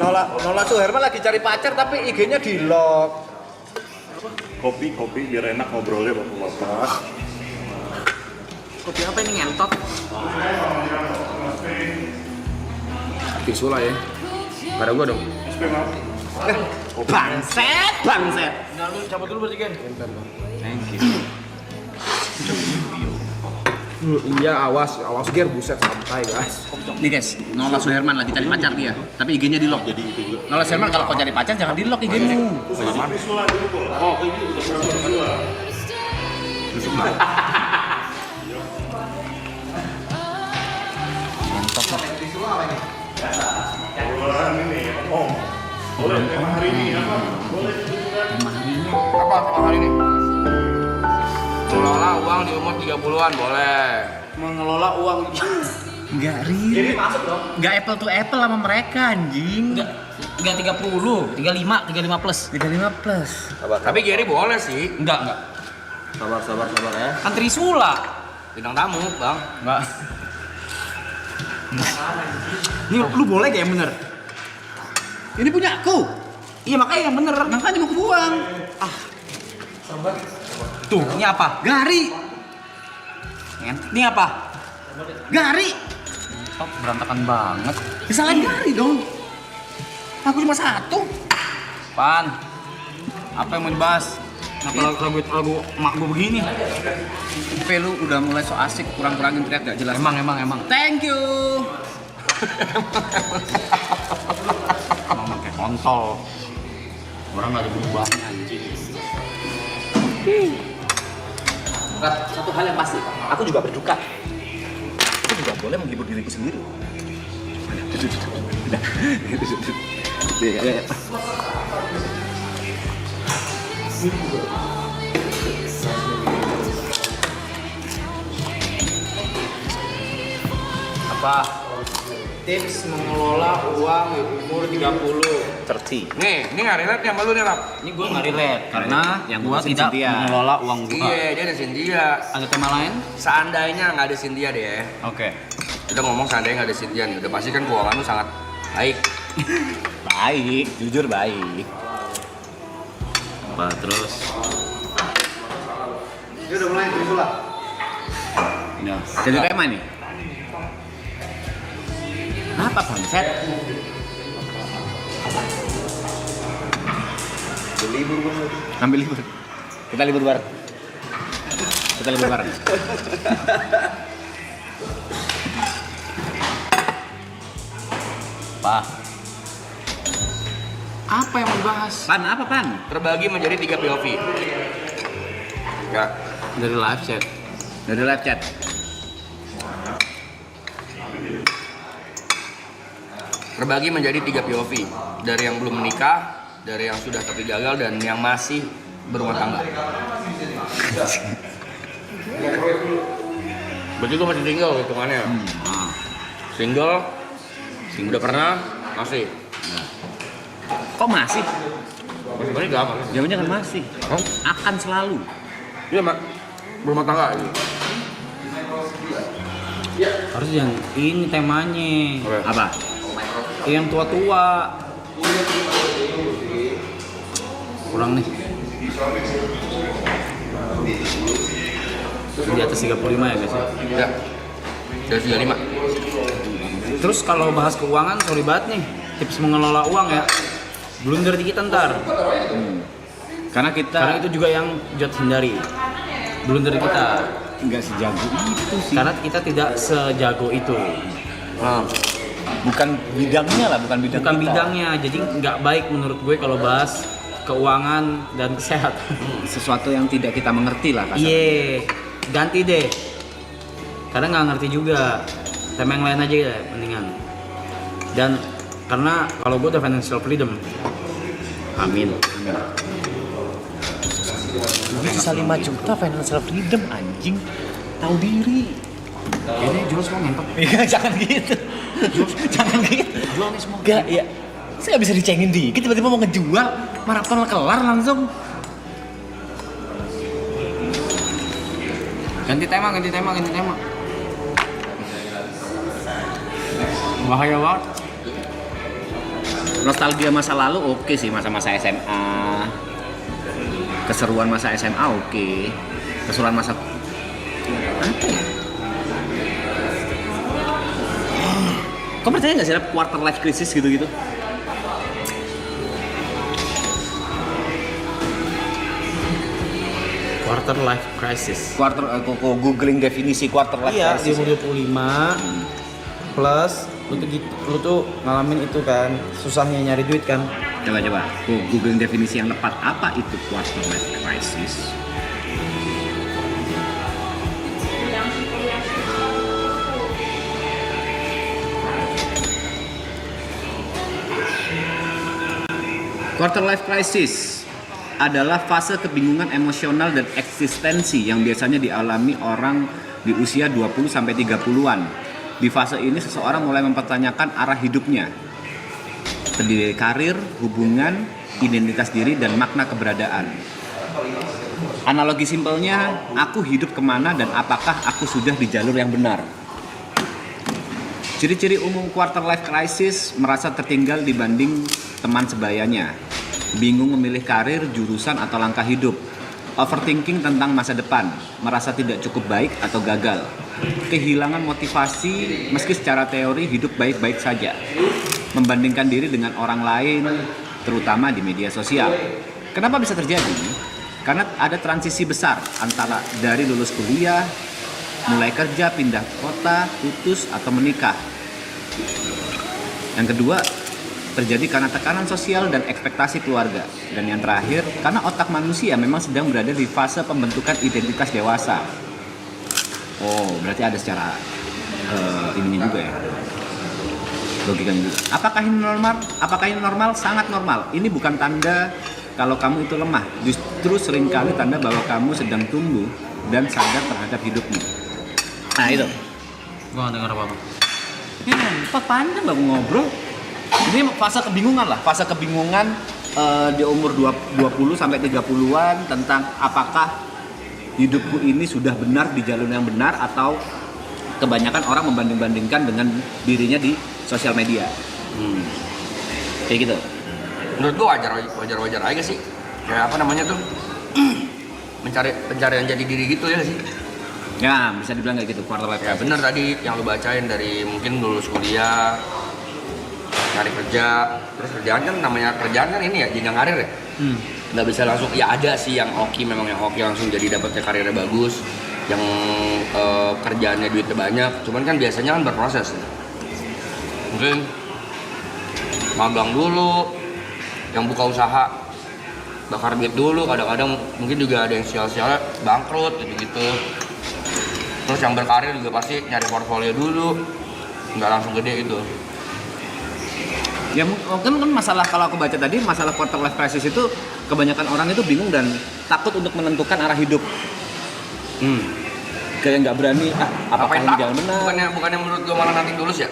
Nola Suherman lagi cari pacar tapi IG-nya di lock. Kopi biar enak ngobrolnya bapak-bapak. Kopi apa ini ngentot? Tisu lah ya. Pada gua dong. Bangset. Nah, lu cabut dulu berarti kan. Thank you. Iya awas gear buset santai guys. Nih guys, Nola Suherman lagi cari pacar dia, tapi IG-nya di lock. Jadi itu juga. Nola Suherman kalau kau cari pacar jangan di lock IG-mu. Bismillah dulu kok. Oh, ini udah bismillah. Mantap lah. Bulan ini, Om. Boleh tema hari ini apa? Boleh. Apa tema hari ini? Mengelola uang di umur 30-an boleh. Mengelola uang. Enggak real. Jadi masuk dong. Enggak apple to apple sama mereka anjing. Enggak 30, 35 plus. 35 plus. Tapi Gary boleh sih. Enggak. Sabar ya. Kan Trisula. Bintang tamu, Bang. Enggak. Ini lu boleh gak yang bener? Ini punya aku. Iya makanya yang bener. Makanya mau kebuang. Tuh, ini apa? Gari. Ini apa? Gari. Oh, berantakan banget. Kesalahan Gari dong. Aku cuma satu. Pan. Apa yang mau dibahas? Kenapa lagu emak gue begini? Tapi lu udah mulai so asik, kurang-kurangin teriak gak jelas. Emang. Thank you. Emang kayak kontol. Orang gak ada berubahnya anjing. Satu hal yang pasti, aku juga berduka. Aku juga boleh menghibur diriku sendiri. Ya. Apa? Tips mengelola uang di umur 30. 30. Nih, ini nggak relate sama lu nih, Rap. Ini gue nggak relate karena yang gue ngurusin tidak Cynthia. mengelola uang gue. Iya, dia ada Cynthia. Ada tema lain? Seandainya nggak ada Cynthia deh. Oke. Kita ngomong seandainya nggak ada Cynthia nih, udah pasti kan keuangan lu sangat baik. Baik, jujur baik. Apa terus? Dia udah mulai Trisula. Ya. Jadi tema nih. Kenapa bangset? Libur gua. Ambil libur. Kita libur bareng. Apa yang mau dibahas? Pan apa pan? Terbagi menjadi 3 POV. Ya, Dari live chat. Dari live chat. terbagi menjadi 3 POV. Dari yang belum menikah, dari yang sudah tapi gagal, dan yang masih berumah tangga. Berarti gue masih single hitungannya. Single, udah pernah, masih. Kok masih? Sebenarnya gak apa. Jawabannya kan masih. Hah? Akan selalu. Iya, Mak. Berumah tangga gitu. Harus yang ini temanya. Apa? Yang tua-tua. Kurang nih. Di atas 35 ya guys ya. Ya. Dari 35. Terus kalau bahas keuangan, sorry banget nih. Tips mengelola uang ya. Belum dari kita ntar. Karena kita Karena itu juga yang Jod hindari. Belum dari kita. nggak sejago itu sih. Karena kita tidak sejago itu. Bukan bidangnya lah, bukan bidang Bukan kita. bidangnya. Jadi nggak baik menurut gue kalau bahas keuangan dan kesehatan. Sesuatu yang tidak kita mengerti lah kasarnya. Iya, ganti deh. Karena nggak ngerti juga. Tema yang lain aja ya, mendingan. Dan karena kalau gue udah financial freedom. Amin. Bisa 5 juta financial freedom anjing. Tahu diri. Ini jual semua ngentot. Iya, jangan gitu. Jangan gitu. Jual nih semua. Enggak, ya. Saya nggak bisa dicengin dikit, tiba-tiba mau ngejual, maraton kelar langsung. Ganti tema. Bahaya banget. Nostalgia masa lalu oke sih, masa-masa SMA. Keseruan masa SMA oke. Keseruan masa apa ya? Kau percaya nggak sih ada quarter life crisis gitu-gitu? Quarter life crisis. Kok googling definisi quarter life Iya, di crisis. umur 25 plus lu tuh ngalamin itu kan, susahnya nyari duit kan. Coba. Googling definisi yang tepat. Apa itu quarter life crisis? Quarter life crisis adalah fase kebingungan emosional dan eksistensi yang biasanya dialami orang di usia 20-30-an. Di fase ini seseorang mulai mempertanyakan arah hidupnya. Terdiri dari karir, hubungan, identitas diri, dan makna keberadaan. Analogi simpelnya, aku hidup kemana dan apakah aku sudah di jalur yang benar? Ciri-ciri umum quarter life crisis merasa tertinggal dibanding teman sebayanya. Bingung memilih karir, jurusan, atau langkah hidup. Overthinking tentang masa depan, merasa tidak cukup baik atau gagal. Kehilangan motivasi meski secara teori hidup baik-baik saja. Membandingkan diri dengan orang lain, terutama di media sosial. Kenapa bisa terjadi? Karena ada transisi besar antara dari lulus kuliah, mulai kerja, pindah kota, putus, atau menikah. Yang kedua, terjadi karena tekanan sosial dan ekspektasi keluarga. Dan yang terakhir, karena otak manusia memang sedang berada di fase pembentukan identitas dewasa. Oh, berarti ada secara ininya juga ya, logikanya juga. Apakah ini normal? Apakah ini normal? Sangat normal. Ini bukan tanda kalau kamu itu lemah. Justru seringkali tanda bahwa kamu sedang tumbuh dan sadar terhadap hidupmu. Nah itu. Gua nggak dengar apa-apa. Ya, Pak panjang baru ngobrol. Ini fase kebingungan lah, fase kebingungan di umur 20-30-an tentang apakah hidupku ini sudah benar di jalur yang benar atau kebanyakan orang membanding-bandingkan dengan dirinya di sosial media. Kayak gitu. Menurut gua wajar aja sih. Kayak apa namanya tuh? Pencarian jati diri gitu ya sih. Ya, bisa dibilang kayak gitu, quarter life Ya crisis. benar tadi yang lu bacain dari mungkin lulus kuliah, cari kerja, terus kerjaan kan namanya kerjaan kan ini ya jenjang karir ya. Nggak bisa langsung, ya ada sih yang hoki, memang yang hoki langsung jadi dapetnya karirnya bagus, yang kerjaannya duitnya banyak, cuman kan biasanya kan berproses. Mungkin magang dulu, yang buka usaha bakar duit dulu, kadang-kadang mungkin juga ada yang sial-sial bangkrut gitu-gitu. Terus yang berkarir juga pasti nyari portfolio dulu, nggak langsung gede gitu. Ya mungkin kan masalah, kalau aku baca tadi, masalah quarter life crisis itu kebanyakan orang itu bingung dan takut untuk menentukan arah hidup. Kayak nggak berani, apakah ini jalan benar? Bukannya menurut gue malah nanti tulus ya?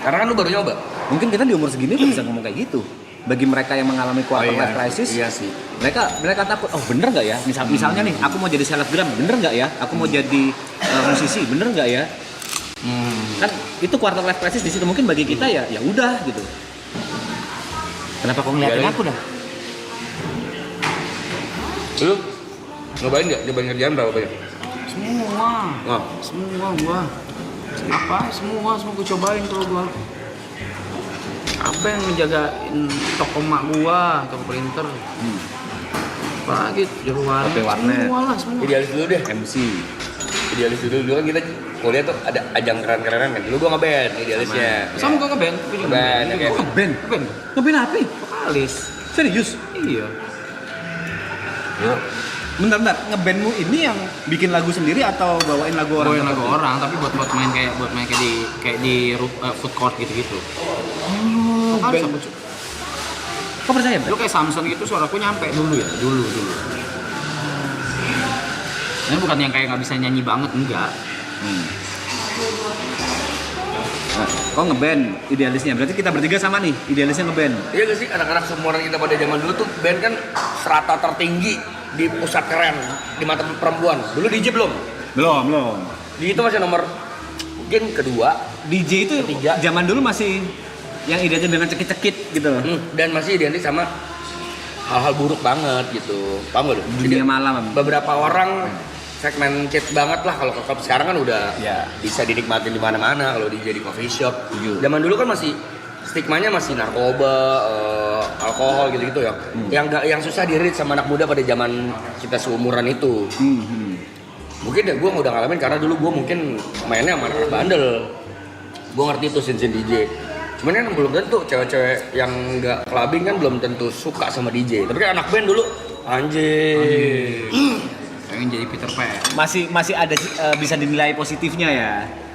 Karena kan lu baru nyoba. Mungkin kita di umur segini udah bisa ngomong kayak gitu. Bagi mereka yang mengalami quarter life crisis, Iya sih. mereka takut, oh bener nggak ya? Misalnya nih, aku mau jadi selebgram, bener nggak ya? Aku mau jadi musisi, bener nggak ya? Kan itu quarter life crisis di situ. Mungkin bagi kita ya udah gitu. Kenapa kau ngeliatin aku dah? Lu nyobain nggak? Nyobain kerjaan berapa banyak? Semua. Oh. Semua gua. Semua gua cobain kalau gua. Apa yang ngejagain toko mak gua, toko printer. Apalagi juru warnet. Kopi warnet. Semua lah, semua. Idealis dulu deh. MC. Idealis dulu kan kita kuliah tuh ada ajang keren-kerenan kan. Dulu gua nge-band idealisnya. Sama gua ngeband. Ngeband, ya, kayak Ngeband? Ngeband. Ngeband apa? Vokalis. Serius? Iya. Yuk. Bentar, ngebandmu ini yang bikin lagu sendiri atau bawain lagu orang? Bawain lagu orang, tapi buat main kayak di food court gitu-gitu. Oh, Vokalis band. apa, Cuk? Kau percaya, Lu kayak Samson gitu suaraku nyampe dulu ya, dulu. Ini bukan yang kayak nggak bisa nyanyi banget, enggak. Nah, kau ngeband idealisnya, berarti kita bertiga sama nih, idealisnya ngeband. Iya gak sih, anak-anak seumuran kita pada zaman dulu tuh band kan strata tertinggi di pusat keren di mata perempuan. Dulu DJ belum? Belum. Di itu masih nomor mungkin kedua. DJ itu Ketiga. zaman dulu masih yang identik dengan cekit-cekit gitu loh. Dan masih identik sama hal-hal buruk banget gitu. Paham gak lu? Dunia malam. Beberapa orang segmented banget lah kalau ke klub sekarang kan udah Ya. bisa dinikmatin di mana-mana kalau di coffee shop. Setuju. Zaman dulu kan masih stigmanya masih narkoba, alkohol gitu-gitu ya. Yang susah di-reach sama anak muda pada zaman kita seumuran itu. Mungkin ya gue udah ngalamin karena dulu gue mungkin mainnya sama anak bandel. Gue ngerti tuh scene DJ. Cuman kan belum tentu cewek-cewek yang nggak clubbing kan belum tentu suka sama DJ. Tapi kan anak band dulu anjing. Pengen jadi Peter Pan. Masih ada bisa dinilai positifnya ya.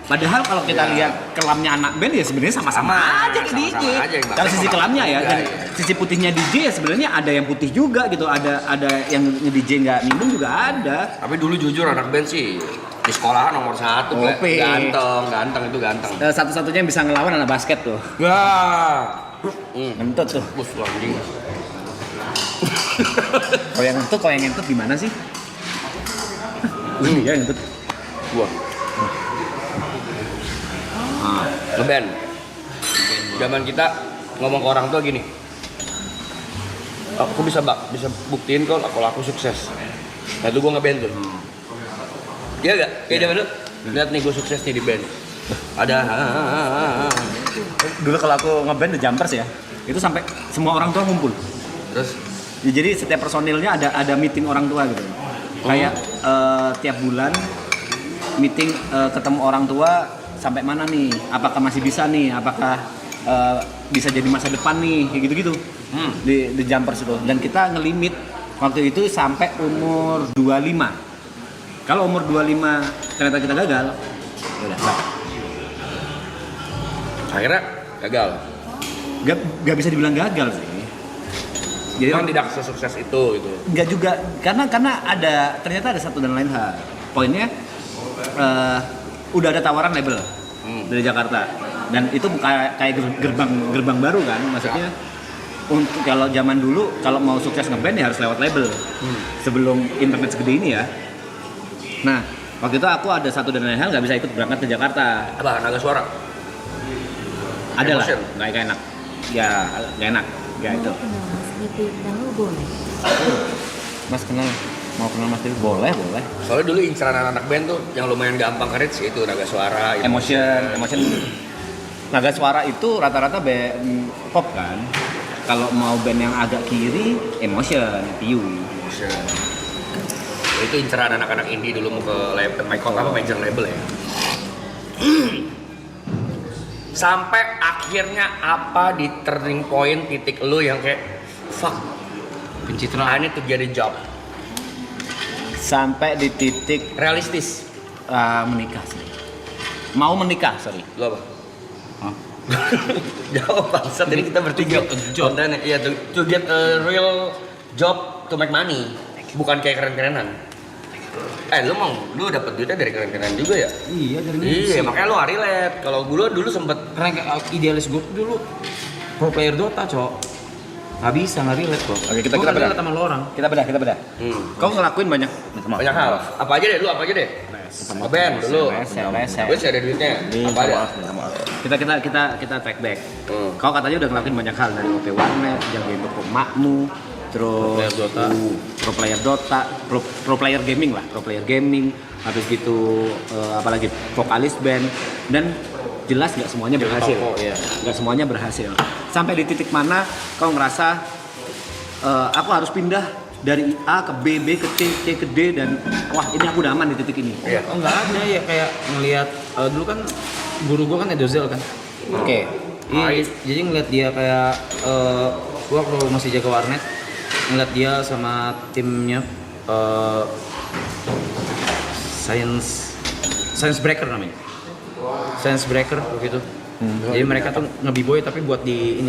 Padahal kalau kita lihat kelamnya anak band ya sebenarnya sama-sama aja ke DJ. sama-sama aja, Bang. Kalau sisi kelamnya ya, dan Iya. sisi putihnya DJ ya sebenarnya ada yang putih juga gitu. Ada yang DJ nggak minum juga ada. Tapi dulu jujur anak band sih di sekolahan nomor 1 Oke. ganteng itu ganteng. Satu-satunya yang bisa ngelawan anak basket tuh. Wah. Ngentut tuh. Bus anjing. Kalau yang ngentut gimana sih? Iya ngentut. Gua. Ngeband. Zaman kita ngomong ke orang tua gini. Aku bisa buktiin kalau aku sukses. Nah itu gua ngeband tuh. Iya gak? Kayak zaman dulu. Lihat nih gua sukses nih di band. Ada Dulu kalau aku ngeband The Jumpers ya, itu sampai semua orang tua ngumpul. terus Ya, jadi setiap personilnya ada meeting orang tua gitu. Kayak tiap bulan meeting ketemu orang tua sampai mana nih? Apakah masih bisa nih? Apakah bisa jadi masa depan nih? Kayak gitu-gitu. Di The Jumpers itu. Dan kita ngelimit waktu itu sampai umur 25. Kalau umur 25 ternyata kita gagal, ya udah stop. akhirnya gagal. Gak bisa dibilang gagal sih. Jadi Memang tidak sesukses itu gitu. Enggak juga, karena ternyata ada satu dan lain hal. Poinnya udah ada tawaran label dari Jakarta, dan itu bukan kayak gerbang baru kan, maksudnya untuk kalau zaman dulu kalau mau sukses ngeband ya harus lewat label sebelum internet segede ini ya. Nah waktu itu aku ada satu dan lain hal nggak bisa ikut berangkat ke Jakarta. Apa Naga Suara? Ada lah, Emotion. nggak enak. Ya nggak enak, ya itu. Mas kenal, mau kenal Mas Dewi? Boleh. Soalnya dulu inceran anak band tuh yang lumayan gampang ke-reach itu Naga Suara, Emotion. Naga Suara itu rata-rata band pop kan. Kalau mau band yang agak kiri, Emotion, Piu. Emotion. Itu inceran anak-anak indie dulu mau ke major label ya. Sampai akhirnya apa di turning point titik lu yang kayak fuck, Pencitraan. I need to get a job. Sampai di titik Realistis. menikah sih. Mau menikah, sorry. Lu apa? Jawab bangsat, ini kita bertiga kontennya. Iya, to get a real job to make money. Bukan kayak keren-kerenan. Lu dapet duitnya dari keren-kerenan juga ya? Iya dari Iya, makanya lu relate. Kalau gue dulu sempet Karena kayak idealis gue dulu pro player Dota, cok. Nggak bisa, nggak relate kok. Oke, kita Gua nggak bedah. relate sama lo orang. Kita bedah. Kau ngelakuin banyak banyak hal. Apa aja deh, lu apa aja deh? Ngeband dulu. Gue sih ada duitnya. Apa aja? Kita track back. Kau katanya udah ngelakuin banyak hal, dari OP Warnet, jagain toko makmu, terus pro player Dota, pro player gaming, habis gitu apalagi vokalis band, dan jelas nggak semuanya berhasil. Nggak semuanya berhasil. Sampai di titik mana kau ngerasa aku harus pindah dari A ke B, B ke C, C ke D, dan wah ini aku udah aman di titik ini. Iya. Oh nggak ada ya, kayak ngelihat dulu kan guru gue kan Edozel kan. Oke. Iya, jadi ngeliat dia kayak gue waktu masih jaga warnet, ngeliat dia sama timnya Science Breaker namanya. Science Breaker begitu. Jadi mereka tuh nge-b-boy tapi buat di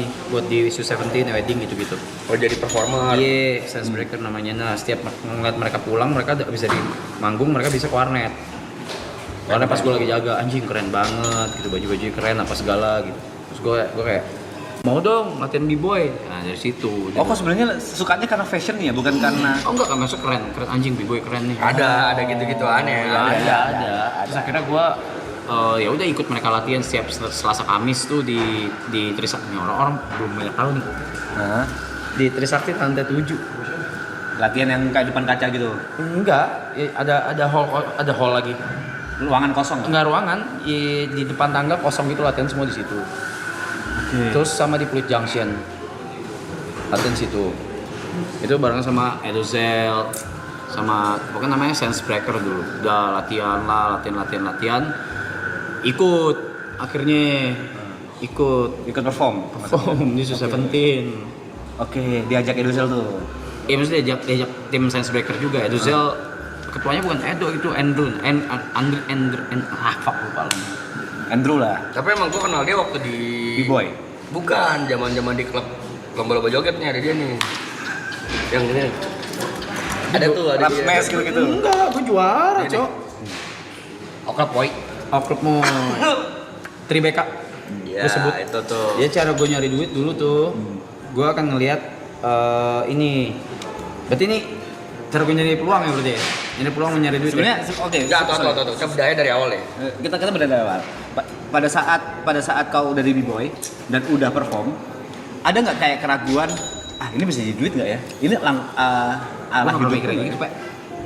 Isu 17 wedding gitu-gitu. Oh jadi performer. Iya, Science Breaker namanya. Nah, setiap ngeliat mereka pulang, mereka bisa di manggung, mereka bisa ke warnet. Warnet pas gue lagi jaga, anjing keren banget gitu, baju-baju keren apa segala gitu. Terus gue kayak mau dong latihan b-boy. Nah, dari situ. Oh, kok sebenarnya sukanya karena fashion ya, bukan karena Oh enggak masuk keren anjing b-boy keren nih. Ada gitu-gitu aneh. Ada. Terus akhirnya gue ya udah ikut mereka latihan setiap Selasa Kamis tuh di Trisakti. Orang-orang belum banyak tahu nih. Nah, Di Trisakti lantai 7. latihan yang kayak depan kaca gitu. Enggak, ada hall lagi. Ruangan kosong. Enggak ruangan, di depan tangga kosong gitu latihan semua di situ. Terus sama di Pluit Junction. Latihan situ. Itu bareng sama Edozel sama pokoknya namanya Sense Breaker dulu. Udah latihan. Ikut akhirnya Ikut perform. di Seventeen. Oke, diajak Edozel tuh. Iya maksudnya diajak tim Sense Breaker juga. Edozel ketuanya bukan Edo, itu Andrew. Fuck lupa lu. Andrew lah. Tapi emang gua kenal dia waktu di B-boy. Bukan, zaman-zaman di klub lomba-lomba jogetnya ada dia nih. Yang ini. Ada tuh, ada Rap dia. smash gitu. Enggak, gue juara, Ini. Cok. Oke, boy. Klub mau Tribeka. Iya, Gua sebut. itu tuh. Ya cara gue nyari duit dulu tuh, gue akan ngelihat ini. Berarti ini cara gue nyari peluang ya berarti ya? Nyari peluang nyari duit. Sebenarnya oke. Enggak, tuh. Kita budaya dari awal ya. Kita beda dari awal. Pada saat kau udah di B-boy dan udah perform, ada nggak kayak keraguan? Ini bisa jadi duit nggak ya? Ini Gue arah gak pernah hidup mikirin gue. gitu, Pak.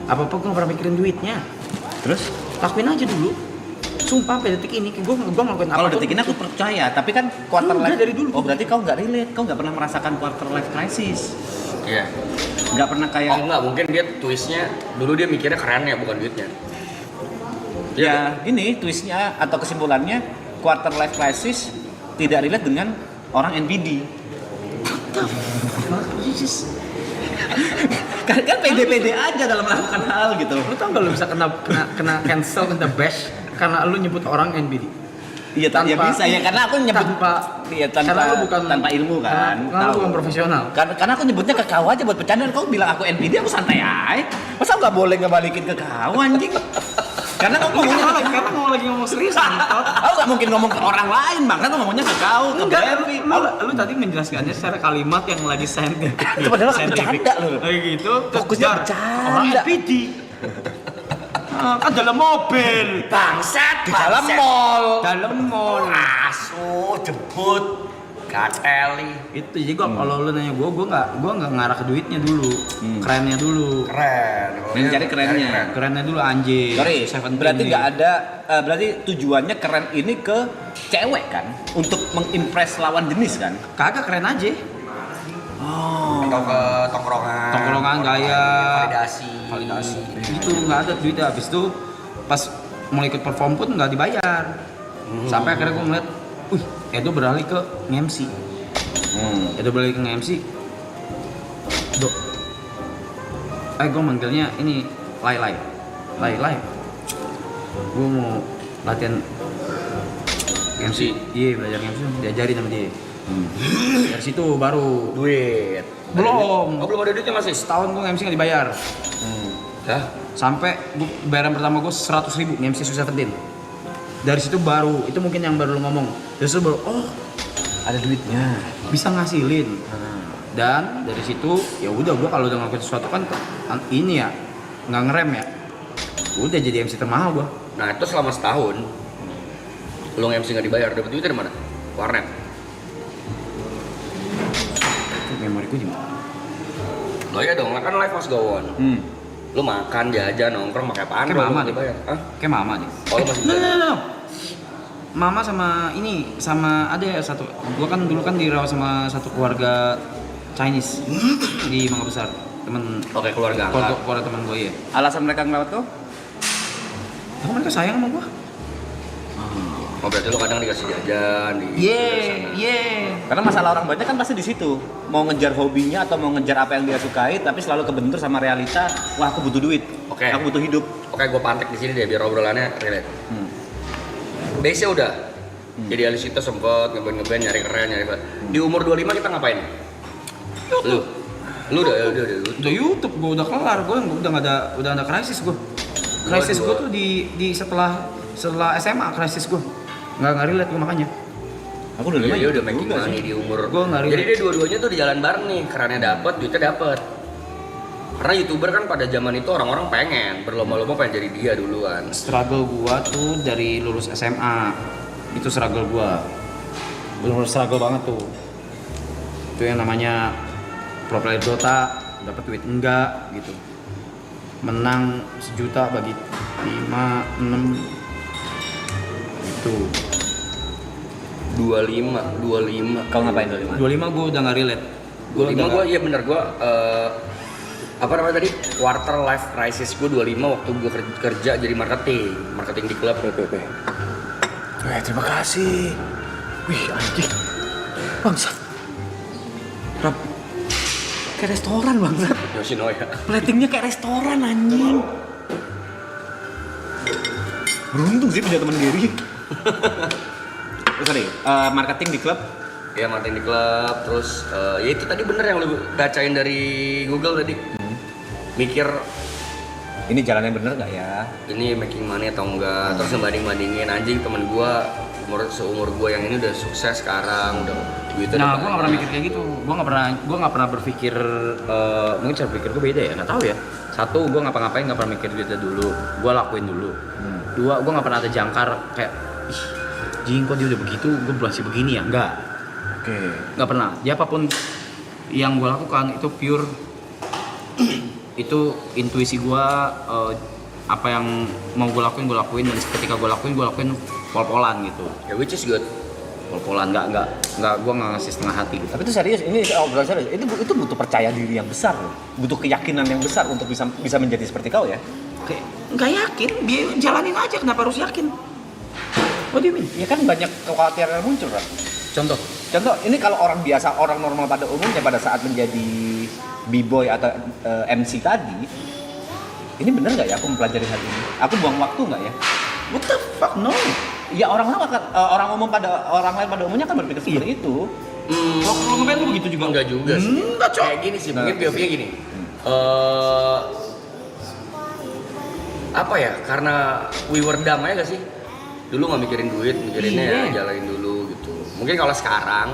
Apa-apa gue gak pernah mikirin duitnya. Terus Lakuin aja dulu. Sumpah sampai detik ini, gue ngelakuin apa kalau detik ini aku percaya, tapi kan quarter Enggak, life dari dulu. Oh berarti kau nggak relate, kau nggak pernah merasakan quarter life crisis, Iya. nggak pernah kayak. Oh enggak, mungkin dia twistnya dulu dia mikirnya kerennya bukan duitnya. Ya ini twistnya atau kesimpulannya quarter life crisis tidak relate dengan orang NPD. kan pede-pede aja dalam melakukan hal gitu. Lu tau gak lu bisa kena cancel, kena bash karena lu nyebut orang NBD? Iya ya bisa ya karena aku nyebut karena lu bukan tanpa ilmu kan. Karena lu bukan profesional. Karena aku nyebutnya ke kau aja buat bercanda. Kau bilang aku NPD, aku santai aja. Masa nggak boleh ngebalikin ke kau anjing? Karena kau ngomongnya Karena mau lagi ngomong serius Antot. aku nggak mungkin ngomong ke orang lain bang. Kan ngomongnya ke kau, ke Enggak, Berry. lu tadi menjelaskannya secara kalimat yang lagi saintifik. Itu padahal aku bercanda lu. Kayak gitu, Fokusnya kejar bercanda. orang NPD. Kan dalam mobil, Bangsat, Di dalam mall. dalam mall. Asu, jemput, gateli. Itu jadi kalau lu nanya gua nggak ngarah ke duitnya dulu, kerennya dulu, Keren. Mencari kerennya. kerennya dulu anjing. Sorry, Seventeen berarti nih. nggak ada. Berarti tujuannya keren ini ke cewek kan, untuk mengimpress lawan jenis kan. Kagak keren aja. Atau ke tongkrongan Gaya, validasi. Itu nggak ada duitnya. Habis itu pas mau ikut perform pun nggak dibayar. Sampai akhirnya gue ngeliat, Edo beralih ke MC. Edo beralih ke MC. Dok, gue manggilnya ini Lai. Gue mau latihan MC. Iya, belajar MC, diajarin sama dia. Dari situ baru Duit. belum. Oh, belum ada duitnya masih. Setahun gue MC nggak dibayar. Dah. Sampai bayaran pertama gue 100.000 MC Seventeen. Dari situ baru, itu mungkin yang baru lu ngomong. Dari situ baru, Ada duitnya. bisa ngasilin. Dan dari situ ya udah gue kalau udah ngelakuin sesuatu kan ini ya nggak ngerem ya. Udah jadi MC termahal gue. Nah, itu selama setahun lu MC nggak dibayar, dapat duit dari mana? Warnet. Memori gue gimana? Lo ya dong, kan live must go on. Lu makan, jajan, nongkrong, pakai apaan? Kayak lu mama nggak deh. dibayar. Hah? Kayak mama deh. Oh, lu masih bisa. No. Mama sama ini sama ada ya satu. Gua kan dulu kan dirawat sama satu keluarga Chinese di Mangga Besar. Temen Oke, keluarga angkat. keluarga teman gue ya. Alasan mereka ngelawat kau? Tapi mereka sayang sama gua. Oh, berarti lu kadang dikasih jajan di Karena masalah orang banyak kan pasti di situ. Mau ngejar hobinya atau mau ngejar apa yang dia sukai, tapi selalu kebentur sama realita. Wah, aku butuh duit. Oke. Aku butuh hidup. Oke, gue pantek di sini deh biar obrolannya relate. Base-nya udah. Jadi Alisita sempet ngeband nyari keren, nyari apa. Di umur 25 kita ngapain? Lu udah. Udah YouTube, gua udah kelar, gua udah nggak ada krisis gua. Krisis gua tuh di setelah SMA krisis gua. Nggak relate gua makanya. Aku udah Iya, lima dia udah making money di umur. Gua nggak Jadi relate. dia dua-duanya tuh di jalan bareng nih, kerennya dapet, duitnya dapet. Karena YouTuber kan pada zaman itu orang-orang pengen berlomba-lomba pengen jadi dia duluan. Struggle gua tuh dari lulus SMA. Itu struggle gua. Bener-bener struggle banget tuh. Itu yang namanya pro player Dota, dapat duit enggak gitu. Menang 1 juta bagi 5, 6 itu. 25. Kau ngapain 25? 25 gua udah nggak relate. 25 gue iya bener gue apa namanya tadi quarter life crisis gue 25 waktu gue kerja jadi marketing di klub PPP. Terima kasih. Wih anjing. Bangsat. Rap. Kayak restoran bangsat. Yoshinoya. Platingnya kayak restoran anjing. Beruntung sih punya teman Gary. Sorry, marketing di klub. Ya marketing di klub terus ya itu tadi bener yang lu bacain dari Google tadi. Mikir Ini jalannya bener nggak ya? ini making money atau enggak, terus ngebanding-bandingin anjing temen gue seumur gue yang ini udah sukses sekarang, udah duitnya Nah, udah gue nggak pernah mikir kayak gitu. Gue nggak pernah berpikir mungkin cara pikir gue beda ya, nggak tahu ya. Satu, gue ngapa-ngapain nggak pernah mikir duitnya dulu. Gue lakuin dulu. Dua, gue nggak pernah ada jangkar kayak, ih, jing kok dia udah begitu, gue masih begini ya? Nggak. Oke. Nggak pernah. Dia apapun yang gue lakukan itu pure itu intuisi gue, apa yang mau gue lakuin dan ketika gue lakuin pol-polan gitu. ya which is good. Pol-polan nggak gue nggak ngasih setengah hati gitu. Tapi itu serius, ini obrolan serius. Itu butuh percaya diri yang besar loh. Butuh keyakinan yang besar untuk bisa menjadi seperti kau ya. Kayak nggak yakin, dia jalanin aja, kenapa harus yakin? What do you mean? Ya kan banyak kekhawatiran yang muncul kan. Contoh, Ini kalau orang biasa, orang normal pada umumnya pada saat menjadi b-boy atau MC tadi, ini bener nggak ya aku mempelajari hal ini? Aku buang waktu nggak ya? what the fuck, no. Ya orang lain pada umumnya kan berpikir seperti itu. Kalau ngeband lu begitu juga? Enggak juga sih. Enggak, Cok. Kayak gini sih, mungkin POV-nya gini. Apa ya? Karena we were dumb aja gak sih? Dulu nggak mikirin duit, mikirinnya ya jalanin dulu gitu. Mungkin kalau sekarang,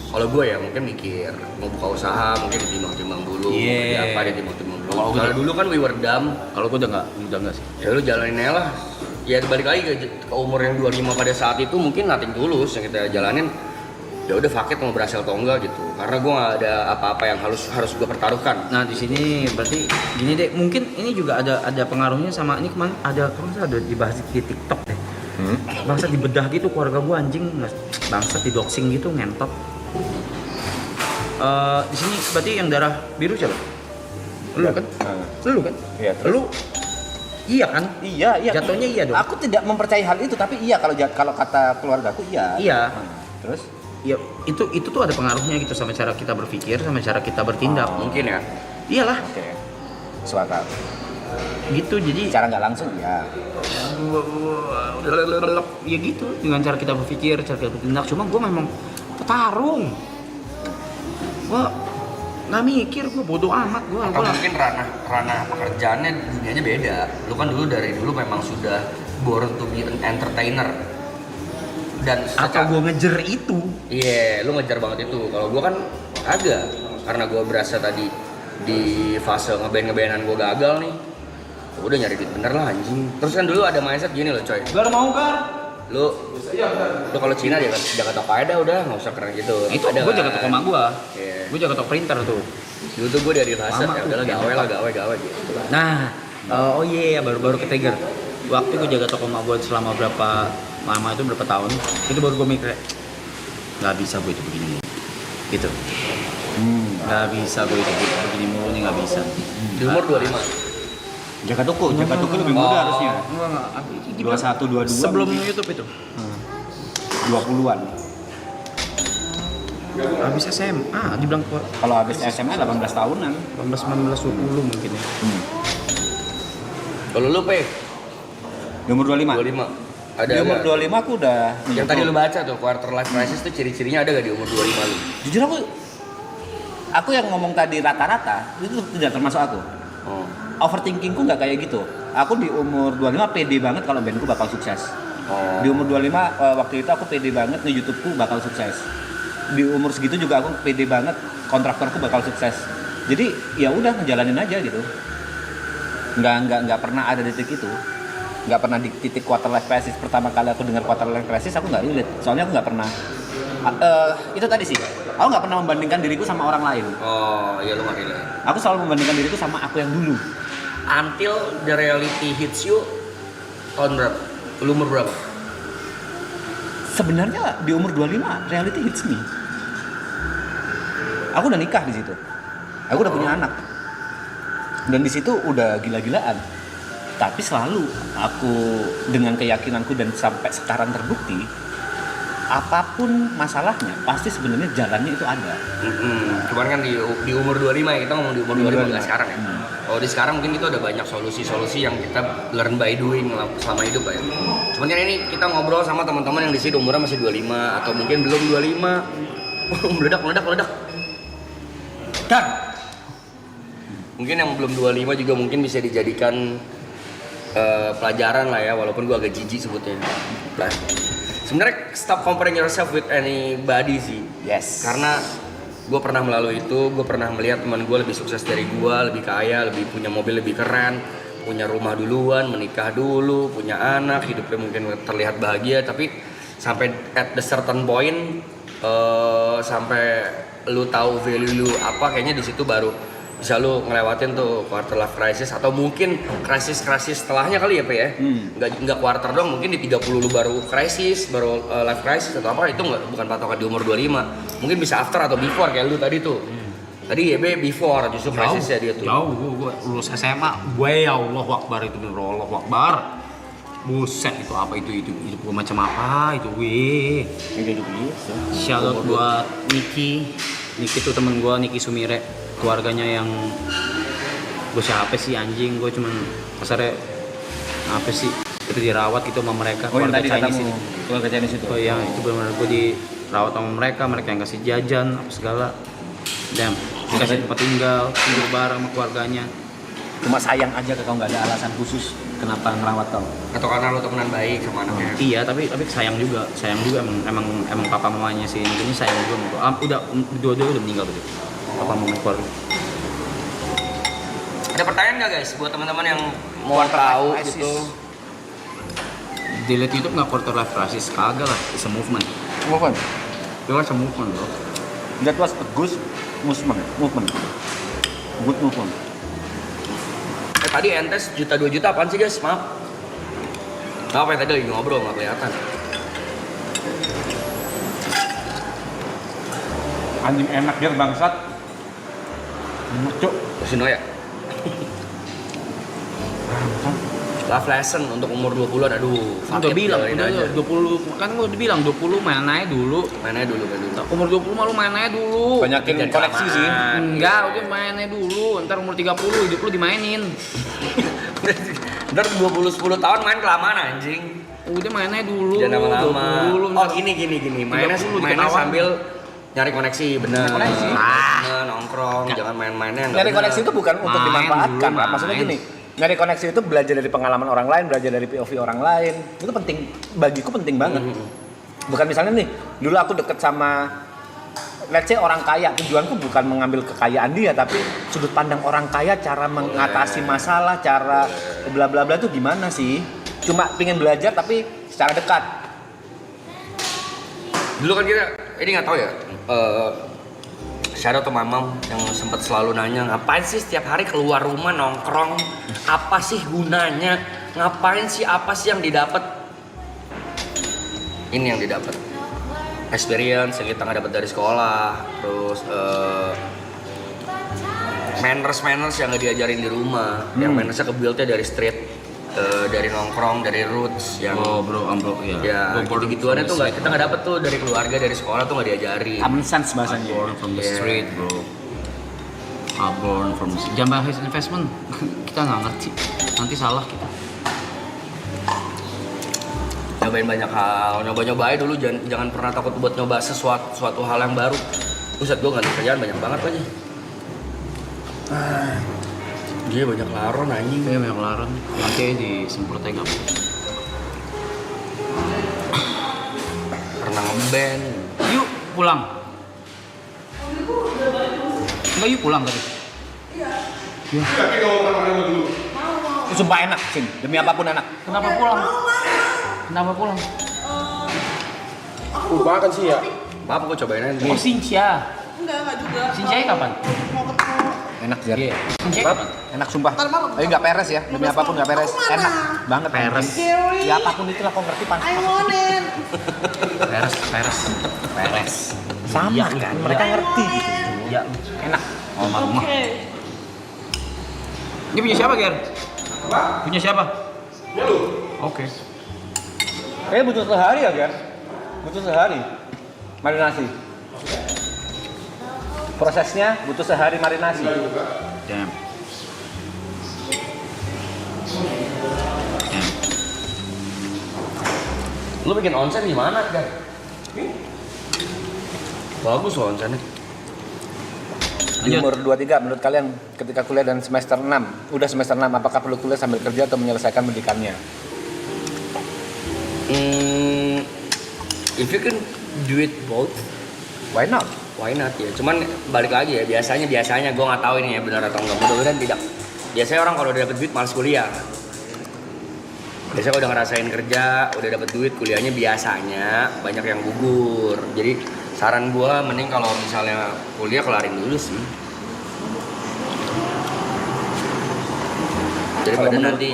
kalau gue ya mungkin mikir mau buka usaha, mungkin ditimbang-timbang dulu, Iya. apa ditimbang-timbang dulu. Kalau Kalau dulu kan we were dumb, Kalau gue udah nggak sih. ya lu jalanin aja lah. Ya balik lagi ke umur yang 25 pada saat itu mungkin nothing tulus yang kita jalanin. Ya udah fuck it mau berhasil atau enggak gitu. Karena gue nggak ada apa-apa yang harus gue pertaruhkan. Nah di sini berarti gini deh, mungkin ini juga ada pengaruhnya sama ini kemarin ada dibahas di TikTok deh. Bangsa dibedah gitu keluarga gue anjing, bangsa di doxing gitu ngentot. Di sini berarti yang darah biru siapa? Lu kan? Lu kan? Iya, terus? Lu iya kan? Iya. Jatuhnya iya dong. Aku tidak mempercayai hal itu, tapi iya kalau kata keluargaku iya. Iya. Terus? Ya itu tuh ada pengaruhnya gitu sama cara kita berpikir, sama cara kita bertindak. Mungkin ya. Iyalah, Oke. Suara. gitu. Jadi Cara nggak langsung ya. ya gitu dengan cara kita berpikir, cara kita bertindak. Cuma gue memang petarung. Gue nggak mikir, gue bodoh amat gue. Atau mungkin ranah pekerjaannya dunianya beda. Lu kan dari dulu memang sudah born to be an entertainer. Dan Atau gue ngejer itu. Iya, lu ngejar banget itu. Kalau gua kan agak karena gua berasa tadi di fase ngeband-ngebandan gua gagal nih. Udah nyari duit bener lah anjing. Terus kan dulu ada mindset gini loh coy. Gar mau gar. Lu kalau Cina dia jaga toko aja dah udah, nggak usah keren gitu. Itu Ada gue jaga kan. toko emak gue. Iya. Gue jaga toko printer tuh. Dulu tuh gua dari fase Lama ya tuh, udahlah kayak gawe gitu. Nah, oh iya baru ke trigger. Waktu gue jaga toko emak gue selama berapa tahun, itu baru gue mikir nggak bisa gue itu begini mulu. Gitu. Nggak bisa gue itu begini mulu nih, nggak bisa. Di umur 25. Jaga toko lebih muda harusnya. Enggak. 21, 22. Sebelum YouTube itu. 20-an. Habis SMA, dibilang Kalau habis SMA 18 tahunan. 18, 19, 20 mungkin ya. Kalau lu Pe, Di umur 25. 25. Ada Di umur nggak? 25 aku udah Yang tadi lu baca tuh quarter life crisis tuh ciri-cirinya ada gak di umur 25 lu? Jujur aku yang ngomong tadi rata-rata itu tidak termasuk aku. Oh. Overthinkingku nggak kayak gitu. Aku di umur 25 pede banget kalau bandku bakal sukses. Oh. Di umur 25 waktu itu aku pede banget nih YouTubeku bakal sukses. Di umur segitu juga aku pede banget kontraktorku bakal sukses. Jadi ya udah ngejalanin aja gitu. Nggak pernah ada di titik itu. Nggak pernah di titik quarter life crisis. Pertama kali aku dengar quarter life crisis aku nggak relate. Soalnya aku nggak pernah. Itu tadi sih. Aku nggak pernah membandingkan diriku sama orang lain. Oh iya lu nggak relate. Aku selalu membandingkan diriku sama aku yang dulu. Until the reality hits you, tahun berapa? Lu umur berapa? Sebenarnya di umur 25 reality hits me. Aku udah nikah di situ. Aku udah punya anak. Dan di situ udah gila-gilaan. Tapi selalu aku dengan keyakinanku dan sampai sekarang terbukti, apapun masalahnya pasti sebenarnya jalannya itu ada. Cuman kan di umur 25 ya, kita ngomong di umur 25 nggak sekarang ya. Kalau di sekarang mungkin kita ada banyak solusi-solusi yang kita learn by doing selama hidup ya. Cuman kan ini kita ngobrol sama teman-teman yang di sini umurnya masih 25 atau mungkin belum 25. meledak. Dan mungkin yang belum 25 juga mungkin bisa dijadikan pelajaran lah ya, walaupun gue agak jijik sebutnya. Nah, sebenarnya stop comparing yourself with anybody sih. Yes. Karena gue pernah melalui itu, gue pernah melihat teman gue lebih sukses dari gue, lebih kaya, lebih punya mobil lebih keren, punya rumah duluan, menikah dulu, punya anak, hidupnya mungkin terlihat bahagia, tapi sampai at the certain point, sampai lu tahu value lu apa, kayaknya di situ baru bisa lu ngelewatin tuh quarter life crisis atau mungkin krisis setelahnya kali ya Pak ya. Nggak quarter doang, mungkin di 30 lu baru krisis, baru life crisis atau apa, itu bukan patokan di umur 25. Mungkin bisa after atau before kayak lu tadi tuh. Tadi YB before justru krisisnya dia tuh. Jauh, gue lulus SMA, gue ya Allahu Akbar itu bener Allahu Akbar. Buset itu apa itu gue macam apa itu weh. Shout out buat Niki tuh temen gue, Niki Sumire, keluarganya yang gue siapa sih anjing, gue cuman kasarnya apa sih itu dirawat gitu sama mereka. Oh yang tadi Chinese katamu keluarga Chinese itu. Oh iya itu benar-benar gue dirawat sama mereka yang kasih jajan apa segala. Damn, dikasih tempat tinggal, tidur bareng sama keluarganya. Cuma sayang aja kau nggak ada alasan khusus kenapa ngerawat kau. Atau karena lu temenan baik sama anaknya. Iya, tapi sayang juga emang papa mamanya si ini sayang juga. Udah dua-dua udah meninggal begitu. Papa mama keluarga. Ada pertanyaan nggak guys buat teman-teman yang mau tahu gitu? Dilihat YouTube nggak quarter life crisis, kagak lah, it's a movement. Movement. Itu kan movement loh. That was a good movement. Good movement. Tadi entes juta 2 juta apaan sih guys? Maaf. Apa yang tadi lagi ngobrol nggak kelihatan. Anjing enak dia bangsat. Enak cuk. Sino ya. Life lesson untuk umur 20-an, aduh. Udah bilang, udah 20 kan gue udah bilang 20 main aja dulu. Umur 20 mah lu main aja dulu. Banyakin koleksi sih. Enggak, udah main aja dulu. Ntar umur 30 hidup lu dimainin. Ntar 10 tahun main kelamaan anjing. Udah main aja dulu. Jangan lama-lama. 20, Oh gini. Mainnya sambil nyari koneksi, bener. Koneksi. Nongkrong, jangan main-mainnya. Nyari koneksi itu bukan untuk Main dimanfaatkan, dulu, Pak. Maksudnya main. gini. Nyari koneksi itu belajar dari pengalaman orang lain, belajar dari POV orang lain. Itu penting, bagiku penting banget. Bukan misalnya nih, dulu aku deket sama let's say orang kaya, tujuanku bukan mengambil kekayaan dia, tapi sudut pandang orang kaya, cara mengatasi masalah, cara bla bla bla itu gimana sih? Cuma pengen belajar tapi secara dekat. Dulu kan kita, ini nggak tahu ya, Shadow atau Mamam yang sempat selalu nanya, ngapain sih setiap hari keluar rumah nongkrong? Apa sih gunanya? Ngapain sih? Apa sih yang didapat? Ini yang didapat. Experience yang kita nggak dapat dari sekolah, terus manners yang nggak diajarin di rumah, yang mannersnya kebuildnya dari street, dari nongkrong, dari roots, yang ya gitu-gituannya tuh kita nggak dapet tuh dari keluarga, dari sekolah tuh nggak diajarin. Common sense bahasanya. Born from the street, bro. Born from the street. Jangan bahas investment. Kita nggak ngerti. Nanti salah kita. Nyobain banyak hal, nyoba aja dulu, jangan pernah takut buat nyoba suatu hal yang baru. Buset, gue nggak ada kerjaan banyak banget aja. Dia banyak laron anjing. Iya banyak laron. Nanti disemprot aja nggak. Pernah ngeband. Yuk pulang. Enggak yuk pulang tadi. Yakin kalau makan makanan dulu? Sumpah enak, Cing. Demi apapun enak. Kenapa pulang? Kenapa pulang? Makan sih ya. Maaf, gue cobain aja. Oh, Sincha. Enggak juga. Sincha kapan? Mau ketemu. Enak, Jar. Iya. Sincha Maaf, kapan? enak sumpah. Ntar malam. Tapi nggak peres ya, demi apapun nggak peres. Mau kemana? Enak banget. Peres. Gary. Ya apapun itulah kau ngerti pan. I want it. Peres. Sama Iya, kan, iya. mereka ngerti gitu. Ya, Enak. Oke. Ini punya siapa, Ger? Apa? Punya siapa? Ya lu. Oke. Butuh sehari ya, Ger? Butuh sehari. Marinasi. Prosesnya butuh sehari marinasi. Damn. Lu bikin onsen di mana, Gar? Bagus loh onsennya. Di umur 23 menurut kalian ketika kuliah dan semester 6, udah semester 6 apakah perlu kuliah sambil kerja atau menyelesaikan pendidikannya? If you can do it both, Why not? why not ya? Cuman balik lagi ya, biasanya gue nggak tahu ini ya benar atau enggak. Mudah-mudahan tidak. Biasanya orang kalau udah dapet duit malas kuliah. Biasanya udah ngerasain kerja, udah dapet duit, kuliahnya biasanya banyak yang gugur. Jadi saran gue mending kalau misalnya kuliah kelarin dulu sih. Daripada nanti,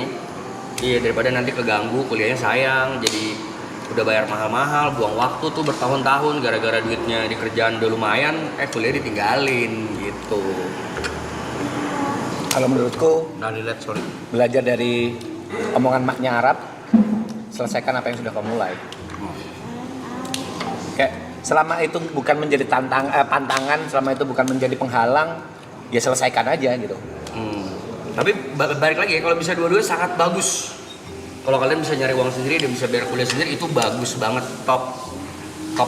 iya daripada nanti keganggu kuliahnya sayang. Jadi udah bayar mahal-mahal, buang waktu tuh bertahun-tahun gara-gara duitnya di kerjaan udah lumayan, kuliah ditinggalin gitu. Kalau menurutku Nah, lihat sorry. belajar dari omongan maknya Arab, selesaikan apa yang sudah kau mulai. Kayak selama itu bukan menjadi pantangan, selama itu bukan menjadi penghalang, ya selesaikan aja gitu. Tapi balik lagi ya, kalau bisa dua-duanya sangat bagus. Kalau kalian bisa nyari uang sendiri dan bisa bayar kuliah sendiri itu bagus banget, top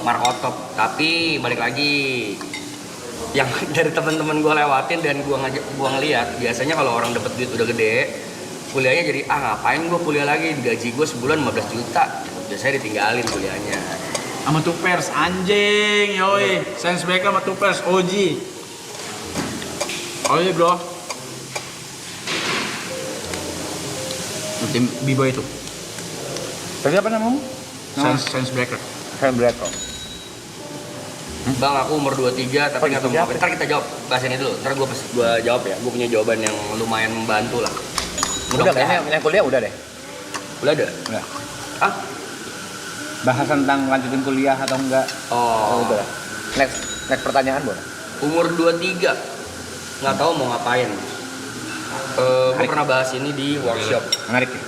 markot top. Tapi balik lagi, yang dari teman-teman gue lewatin dan gue ngeliat, biasanya kalau orang dapet duit udah gede, kuliahnya jadi ngapain gue kuliah lagi, gaji gue sebulan 15 juta, biasanya ditinggalin kuliahnya. Sama Tupers anjing, yoi. Sense Baker sama Tupers OG. OG, bro. Tim B-boy itu. Tadi apa namamu? Sense Baker. Handbrake. Bang, aku umur 23 tapi nggak tahu mau apa. Ntar kita jawab bahas ini dulu. Ntar gue jawab ya. Gue punya jawaban yang lumayan membantu lah. Udah kayaknya yang kuliah udah deh. Udah ada? Udah. Ah? Bahas tentang lanjutin kuliah atau enggak? Oh. Udah. Next pertanyaan boleh. Umur 23 nggak tahu mau ngapain. Gue pernah bahas ini di workshop. Menarik ya?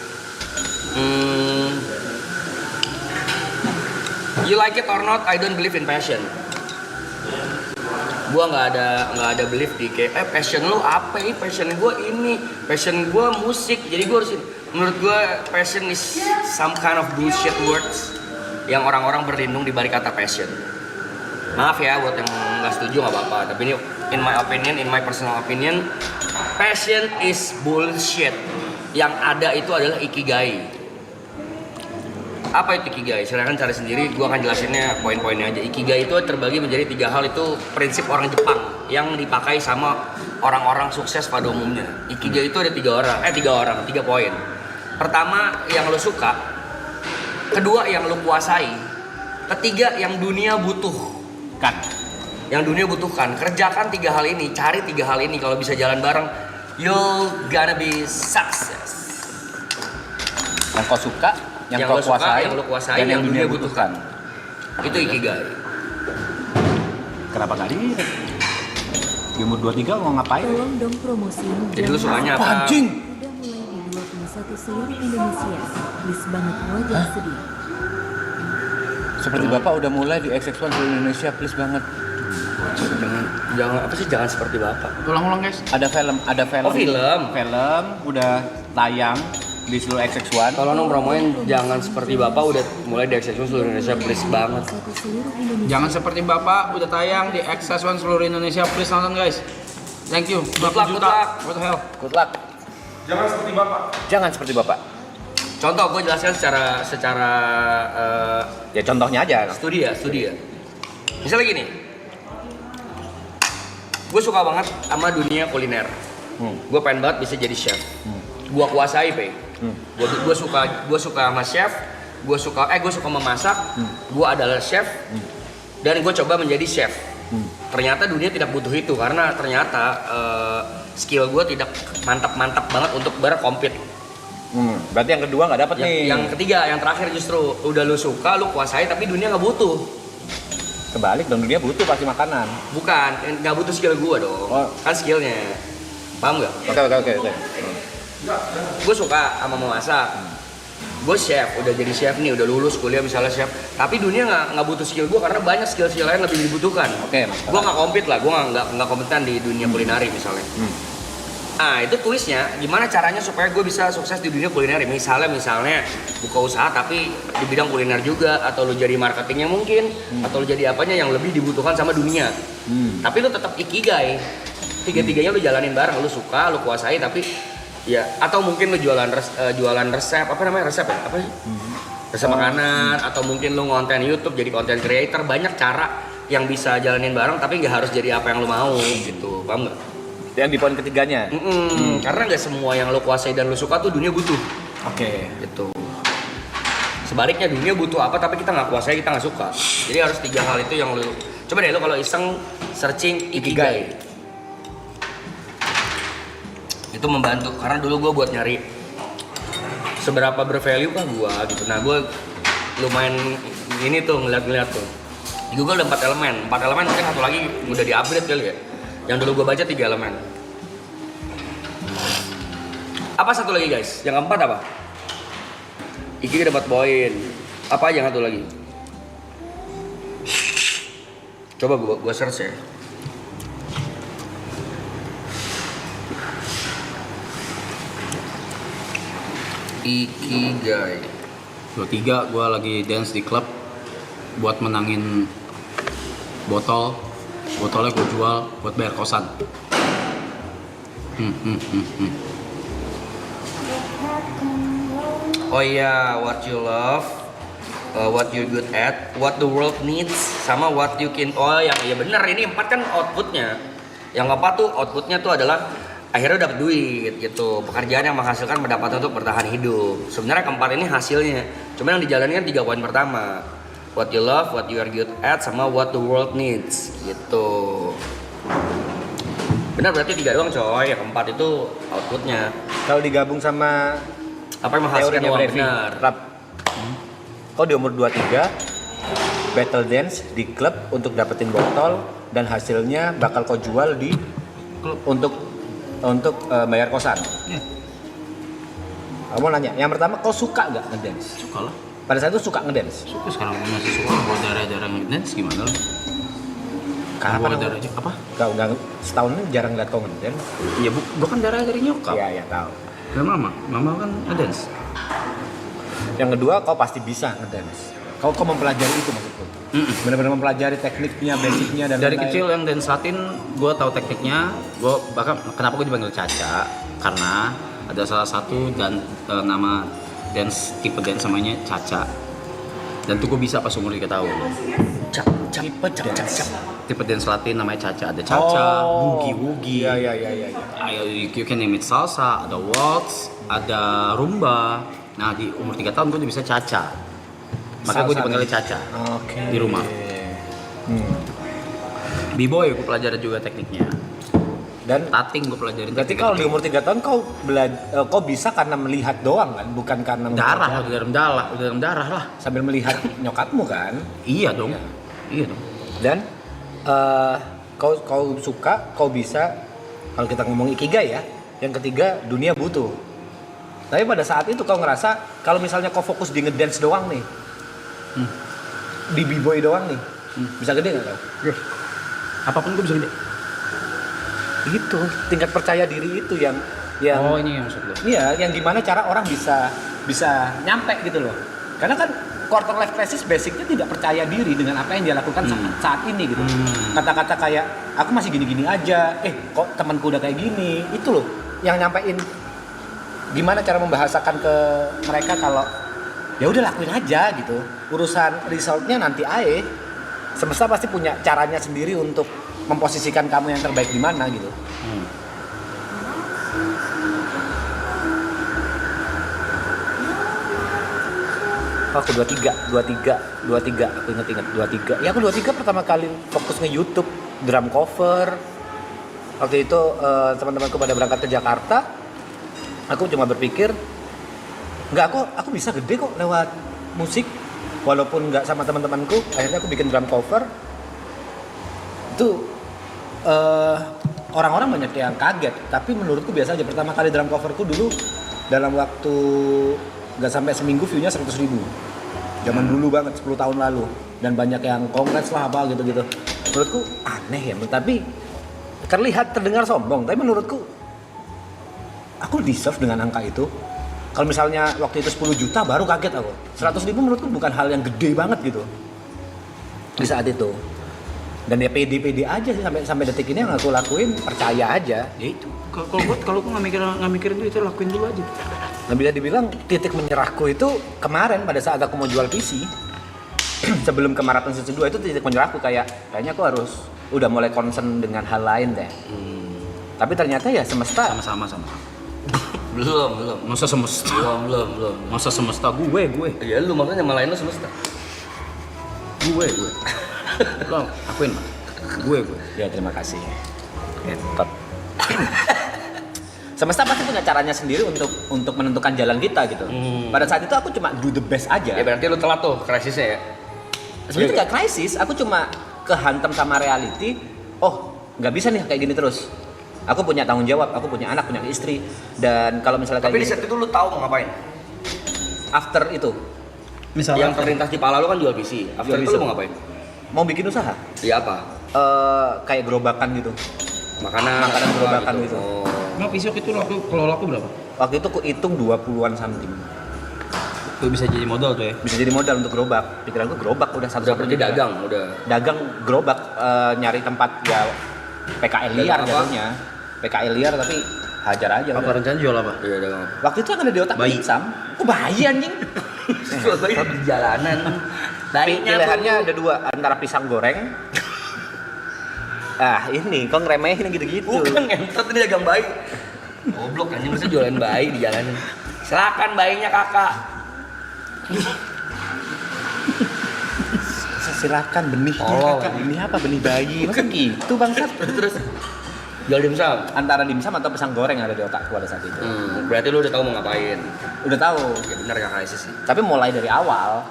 You like it or not, I don't believe in passion. Gua nggak ada belief di kayak passion lu apa ini? Passion gue ini, passion gue musik. Jadi gue harus, menurut gue passion is some kind of bullshit words yang orang-orang berlindung di balik kata passion. Maaf ya buat yang nggak setuju nggak apa-apa. Tapi ini in my personal opinion, passion is bullshit. Yang ada itu adalah ikigai. Apa itu ikigai? Silahkan cari sendiri, gue akan jelasinnya poin-poinnya aja. Ikigai itu terbagi menjadi 3 hal, itu prinsip orang Jepang yang dipakai sama orang-orang sukses pada umumnya. Ikigai itu ada 3 poin. Pertama, yang lo suka. Kedua, yang lo kuasai. Ketiga, yang dunia butuhkan. Yang dunia butuhkan. Kerjakan 3 hal ini, cari 3 hal ini. Kalau bisa jalan bareng, you're gonna be success. Yang kau suka, yang kau kuasai, dan yang dunia butuhkan. Itu ikigai. Kenapa nggak di umur 23 mau ngapain? Tolong dong promosiin. Jadi lu sukanya apa? Anjing! Udah mulai di 21 seluruh Indonesia. Please banget wajah sedih. Seperti Bapak udah mulai di XX1 seluruh Indonesia, please banget. Jangan seperti Bapak. Ulang-ulang, guys. Ada film. Oh, film. Film udah tayang di seluruh XX1. Kalau nong promoin jangan seperti Bapak udah mulai di Access seluruh Indonesia, please banget. Jangan seperti Bapak, udah tayang di XS1 seluruh Indonesia. Please nonton, guys. Thank you. Good luck, good luck. What the hell? Good luck. Jangan seperti Bapak. Jangan seperti Bapak. Contoh gue jelaskan secara Ya contohnya aja. studi ya. Misalnya gini, gue suka banget sama dunia kuliner. Gue pengen banget bisa jadi chef. Gue kuasai, Pe. Gue suka sama chef. Gue suka memasak. Gue adalah chef. Dan gue coba menjadi chef. Ternyata dunia tidak butuh itu karena ternyata skill gue tidak mantap-mantap banget untuk berkompet. Berarti yang kedua nggak dapet nih. Yang ketiga, yang terakhir justru udah lu suka, lu kuasai tapi dunia nggak butuh. Kebalik dong, dunia butuh pasti makanan. Bukan, nggak butuh skill gue dong. Kan skillnya, paham nggak? Oke. Gue suka sama memasak. Gue chef, udah jadi chef nih, udah lulus kuliah misalnya chef. Tapi dunia nggak butuh skill gue karena banyak skill lain lebih dibutuhkan. Oke. Gue nggak kompet lah, gue nggak kompeten di dunia kulineri misalnya. Nah itu twistnya, gimana caranya supaya gue bisa sukses di dunia kulineri. Misalnya buka usaha tapi di bidang kuliner juga, atau lu jadi marketingnya mungkin, atau lu jadi apanya yang lebih dibutuhkan sama dunia. Tapi lu tetap ikigai, tiga-tiganya lu jalanin bareng, lu suka, lu kuasai tapi ya, atau mungkin lu jualan resep, apa namanya resep ya? Apa sih? Resep makanan, atau mungkin lu ngonten YouTube jadi content creator. Banyak cara yang bisa jalanin bareng tapi nggak harus jadi apa yang lu mau gitu, paham nggak? Yang di poin ketiganya. Karena nggak semua yang lu kuasai dan lu suka tuh dunia butuh. Oke. Gitu. Sebaliknya dunia butuh apa tapi kita nggak kuasai, kita nggak suka. Jadi harus 3 hal itu yang lu coba deh lu kalau iseng searching ikigai. Itu membantu karena dulu gue buat nyari seberapa bervalue kah gue gitu. Nah gue lumayan ini tuh ngeliat tuh di Google ada 4 elemen mungkin satu lagi udah di-upgrade kali ya. Yang dulu gue baca 3 elemen. Apa satu lagi guys? Yang keempat apa? Iki dapat poin. Apa aja satu lagi? Coba gue search ya. Ikigai. 23 gue lagi dance di klub buat menangin botolnya gue jual buat bayar kosan. Oh iya, what you love, what you good at, what the world needs, sama what you can. Oh yang iya benar, ini 4 kan outputnya. Yang 4 tuh outputnya tuh adalah akhirnya dapat duit gitu, pekerjaan yang menghasilkan pendapatan untuk bertahan hidup. Sebenarnya keempat ini hasilnya, cuma yang dijalankan 3 poin pertama, what you love, what you are good at, sama what the world needs gitu. Benar, berarti 3 doang coy, yang keempat itu outputnya. Kalau digabung sama Apa yang menghasilkan uang? Benar. Kau di umur 23 battle dance di klub untuk dapetin botol dan hasilnya bakal kau jual di klub untuk bayar kosan. Kamu nanya, yang pertama kau suka nggak ngedance? Suka lah. Pada saat itu suka ngedance? Suka, sekarang gue masih suka. Gue jarang ngedance gimana lah? Kapan darah aja apa? Kau nggak setahun ini jarang lihat kau ngedance? Iya, gue kan darah dari nyokap. Iya tahu. Dan mama kan ngedance. Yang kedua kau pasti bisa ngedance. Kau mempelajari itu maksudku. Benar-benar mempelajari tekniknya, basicnya dan dari lain-lain. kecil yang dance Latin gue tahu tekniknya. Gue bahkan kenapa gue dipanggil Caca, karena ada salah satu dan nama dance tipe dance namanya Caca, dan tuh gue bisa pas umur 3 tahun. Tipe dance Latin namanya Caca. Ada Caca, boogie. Iya. You can name it salsa, ada waltz, ada rumba. Nah di umur 3 tahun gue udah bisa Caca. Maka gue dipanggil Caca. Oke. Di rumah. B-boy gue pelajari juga tekniknya. Dan Tating gue pelajarin. berarti kalau di umur 3 tahun kau bisa karena melihat doang kan, bukan karena darah, udah dalam darah lah. sambil melihat nyokapmu kan. Iya dong. Dan kau suka, kau bisa. Kalau kita ngomong ikigai ya, yang ketiga dunia butuh. Tapi pada saat itu kau ngerasa kalau misalnya kau fokus di ngedance doang nih, di b-boy doang nih, bisa gede nggak kau? Apapun gue bisa gede. Itu tingkat percaya diri itu yang Oh ini yang maksud lo? iya, yang gimana cara orang bisa nyampe gitu loh. Karena kan quarter life crisis basicnya tidak percaya diri dengan apa yang dia lakukan saat ini gitu. Kata-kata kayak aku masih gini-gini aja, kok temanku udah kayak gini, itu loh yang nyampein gimana cara membahasakan ke mereka kalau ya udah lakuin aja gitu. Urusan resultnya nanti aja. Semesta pasti punya caranya sendiri untuk memposisikan kamu yang terbaik di mana gitu. Aku 23, aku inget 23. Ya aku 23 pertama kali fokus nge-YouTube drum cover. Waktu itu teman-temanku pada berangkat ke Jakarta. Aku cuma berpikir, aku bisa gede kok lewat musik. Walaupun nggak sama teman-temanku, akhirnya aku bikin drum cover. Itu orang-orang banyak yang kaget, tapi menurutku biasa aja. Pertama kali drum coverku dulu dalam waktu nggak sampai seminggu view-nya 100.000. Zaman dulu banget, 10 tahun lalu. Dan banyak yang congrats lah apa gitu-gitu. Menurutku aneh ya, tapi terdengar sombong. Tapi menurutku aku deserve dengan angka itu. Kalau misalnya waktu itu 10 juta baru kaget aku. 100.000 menurutku bukan hal yang gede banget gitu di saat itu. Dan ya pede aja sih sampai detik ini yang aku lakuin, percaya aja. Ya itu. Kalau aku nggak mikirin itu lakuin dulu aja. Nah bisa dibilang titik menyerahku itu kemarin pada saat aku mau jual PC. Sebelum ke Marathon Season 2 itu titik menyerahku kayaknya aku harus udah mulai concern dengan hal lain deh. Tapi ternyata ya semesta Sama. Belum. Masa semesta? Belum. Masa semesta gue. Ya lu makanya nyalain lu semesta. Gue. Lo akuin mah. Gue. ya terima kasih. Entot. Semesta pasti punya caranya sendiri untuk menentukan jalan kita gitu. Pada saat itu aku cuma do the best aja. Ya berarti lu telat tuh krisisnya ya. Sebenarnya nggak krisis, aku cuma kehantam sama reality. Oh, nggak bisa nih kayak gini terus. Aku punya tanggung jawab, aku punya anak, punya istri. Dan kalau misalnya kayak Tapi di gini, saat itu lu tahu mau ngapain? after itu Misalnya Yang terlintas di pala lu kan jual PC. After Jual itu PC. lu mau ngapain? mau bikin usaha, Iya apa? kayak gerobakan gitu. Makanan Gerobakan gitu. Oh. emang pisau itu kalau laku berapa? Waktu itu aku hitung 20-an something. Itu bisa jadi modal tuh ya. Bisa jadi modal untuk gerobak. Pikiranku gerobak udah Udah satu-satunya. berarti dagang udah. Dagang gerobak, nyari tempat ya PKL liar Dagang apa? jatuhnya. PKL liar tapi hajar aja. Apa udah. rencana jual apa? Iya dagang. Waktu itu kan ada di otak Bayi. Sam. Kok bayi anjing? Jual bayi di jalanan. Pilihannya ada dua, antara pisang goreng. Ini kok ngeremehin gitu-gitu. Bukan ngentot ini dagang bayi. Goblok anjing masa jualan bayi di jalanan. Silakan bayinya kakak. Silakan benihnya Oh. kakak. Benih apa? Benih bayi. Masa gitu bangsat? Terus jual dimsum. Antara dimsum atau pisang goreng ada di otakku pada saat itu. Berarti lu udah tahu mau ngapain. Udah tahu. Ya benar gak krisis sih. Tapi mulai dari awal.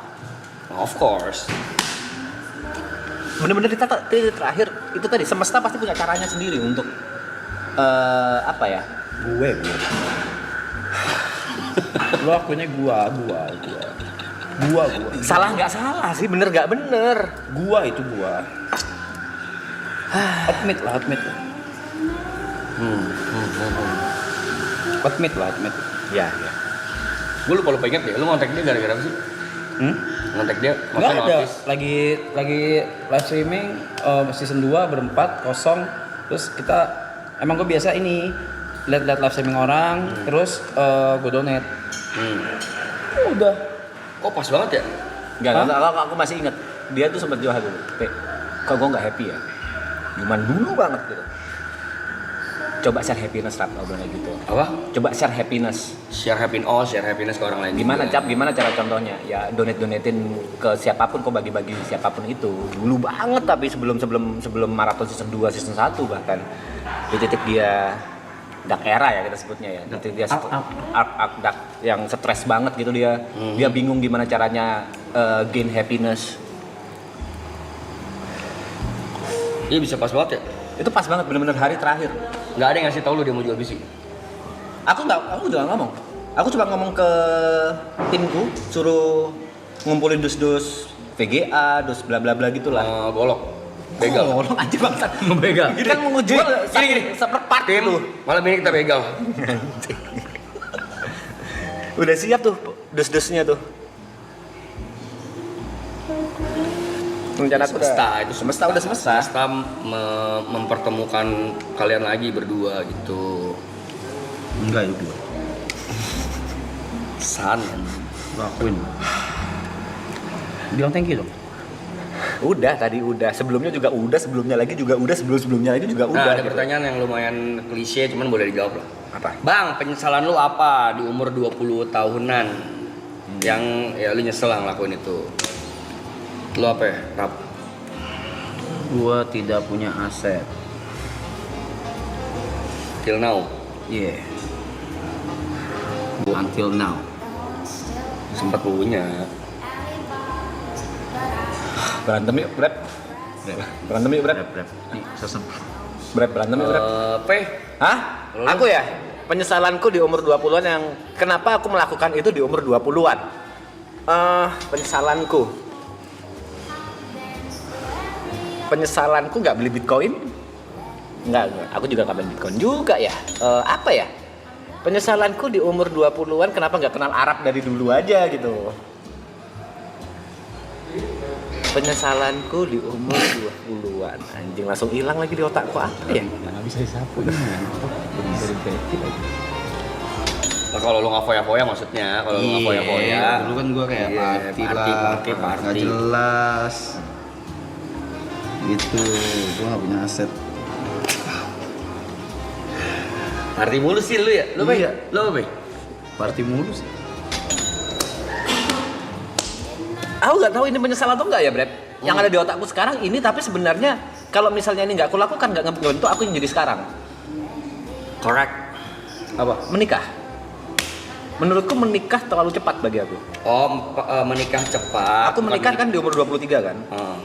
Of course. Bener-bener di titik terakhir itu tadi, semesta pasti punya caranya sendiri untuk apa ya? Gue. Lo akuinnya gua. Salah nggak salah sih, bener nggak bener. Gua itu gua. Admit lah. Admit. Ya. Gue lupa inget deh, lu ngontek dia gara-gara apa sih? Ngontek dia, Nggak maksudnya ada. notice. Lagi live streaming season 2 berempat kosong. Terus kita emang gue biasa ini lihat live streaming orang, terus gue donate. Udah. Kok pas banget ya? Nggak, aku masih ingat dia tuh sempat jual dulu. Kok gue nggak happy ya? Cuman dulu banget gitu. Coba share happiness rap obrolan gitu. Apa? Coba share happiness. Share happiness ke orang lain. Gimana juga. Gimana cara contohnya? Ya donatein ke siapapun, kok bagi-bagi siapapun itu. Dulu banget tapi sebelum Marathon Season 2, Season 1 bahkan. Di titik dia dark era ya kita sebutnya ya. Di titik dia arc dark yang stres banget gitu dia. Dia bingung gimana caranya gain happiness. Iya bisa pas banget ya? Itu pas banget, bener-bener hari terakhir. Nggak ada yang ngasih tau lu dia mau jual bisi? Aku juga ngomong. Aku coba ngomong ke timku, suruh ngumpulin dus-dus VGA, dus bla bla bla gitulah. Golok. Begal. Oh, lo anjing bangsat. Begal. Kita mau ngejual Gini. seperempat Tim, gitu. malam ini kita begal. Udah siap tuh dus-dusnya tuh. Rencana aku Semesta udah semesta. Semesta mempertemukan kalian lagi berdua gitu. Enggak itu. San. Gue akuin. Bilang thank you dong. Udah tadi udah, sebelumnya juga udah, sebelumnya lagi juga udah, sebelumnya lagi juga udah. Nah, ada gitu. pertanyaan yang lumayan klise cuman boleh dijawab lah. Apa? Bang, penyesalan lu apa di umur 20 tahunan? Yang ya lu nyesel lah ngelakuin itu. Lu apa ya? Rap. Gua tidak punya aset. Till now. Yeah. Until now. Sempat punya. Berantem yuk, Brad. Berantem yuk, Brad. Rap. Nih, sesem. Brad, berantem yuk, Brad. P. Hah? Aku ya? Penyesalanku di umur 20-an yang kenapa aku melakukan itu di umur 20-an? Penyesalanku nggak beli Bitcoin. Nggak, aku juga nggak beli Bitcoin juga ya. Apa ya? Penyesalanku di umur 20-an kenapa nggak kenal Arab dari dulu aja gitu. Penyesalanku di umur 20-an. Anjing langsung hilang lagi di otakku apa ya? Nggak bisa disapu ini. Nah, kalau lu nggak foya-foya maksudnya, kalau lu nggak foya-foya. Dulu kan gua kayak Iya, party lah, party. nggak jelas. Gitu, gua nggak punya aset. Party mulu sih lu ya? Lu apa ya? Lu apa? Party mulu sih. Aku nggak tahu ini penyesalan atau enggak ya, Brad. Yang ada di otakku sekarang ini, tapi sebenarnya kalau misalnya ini nggak aku lakukan, nggak ngebentuk aku yang jadi sekarang. Correct. Apa? Menikah. Menurutku menikah terlalu cepat bagi aku. Oh, menikah cepat. Aku menikah kan di umur 23 kan.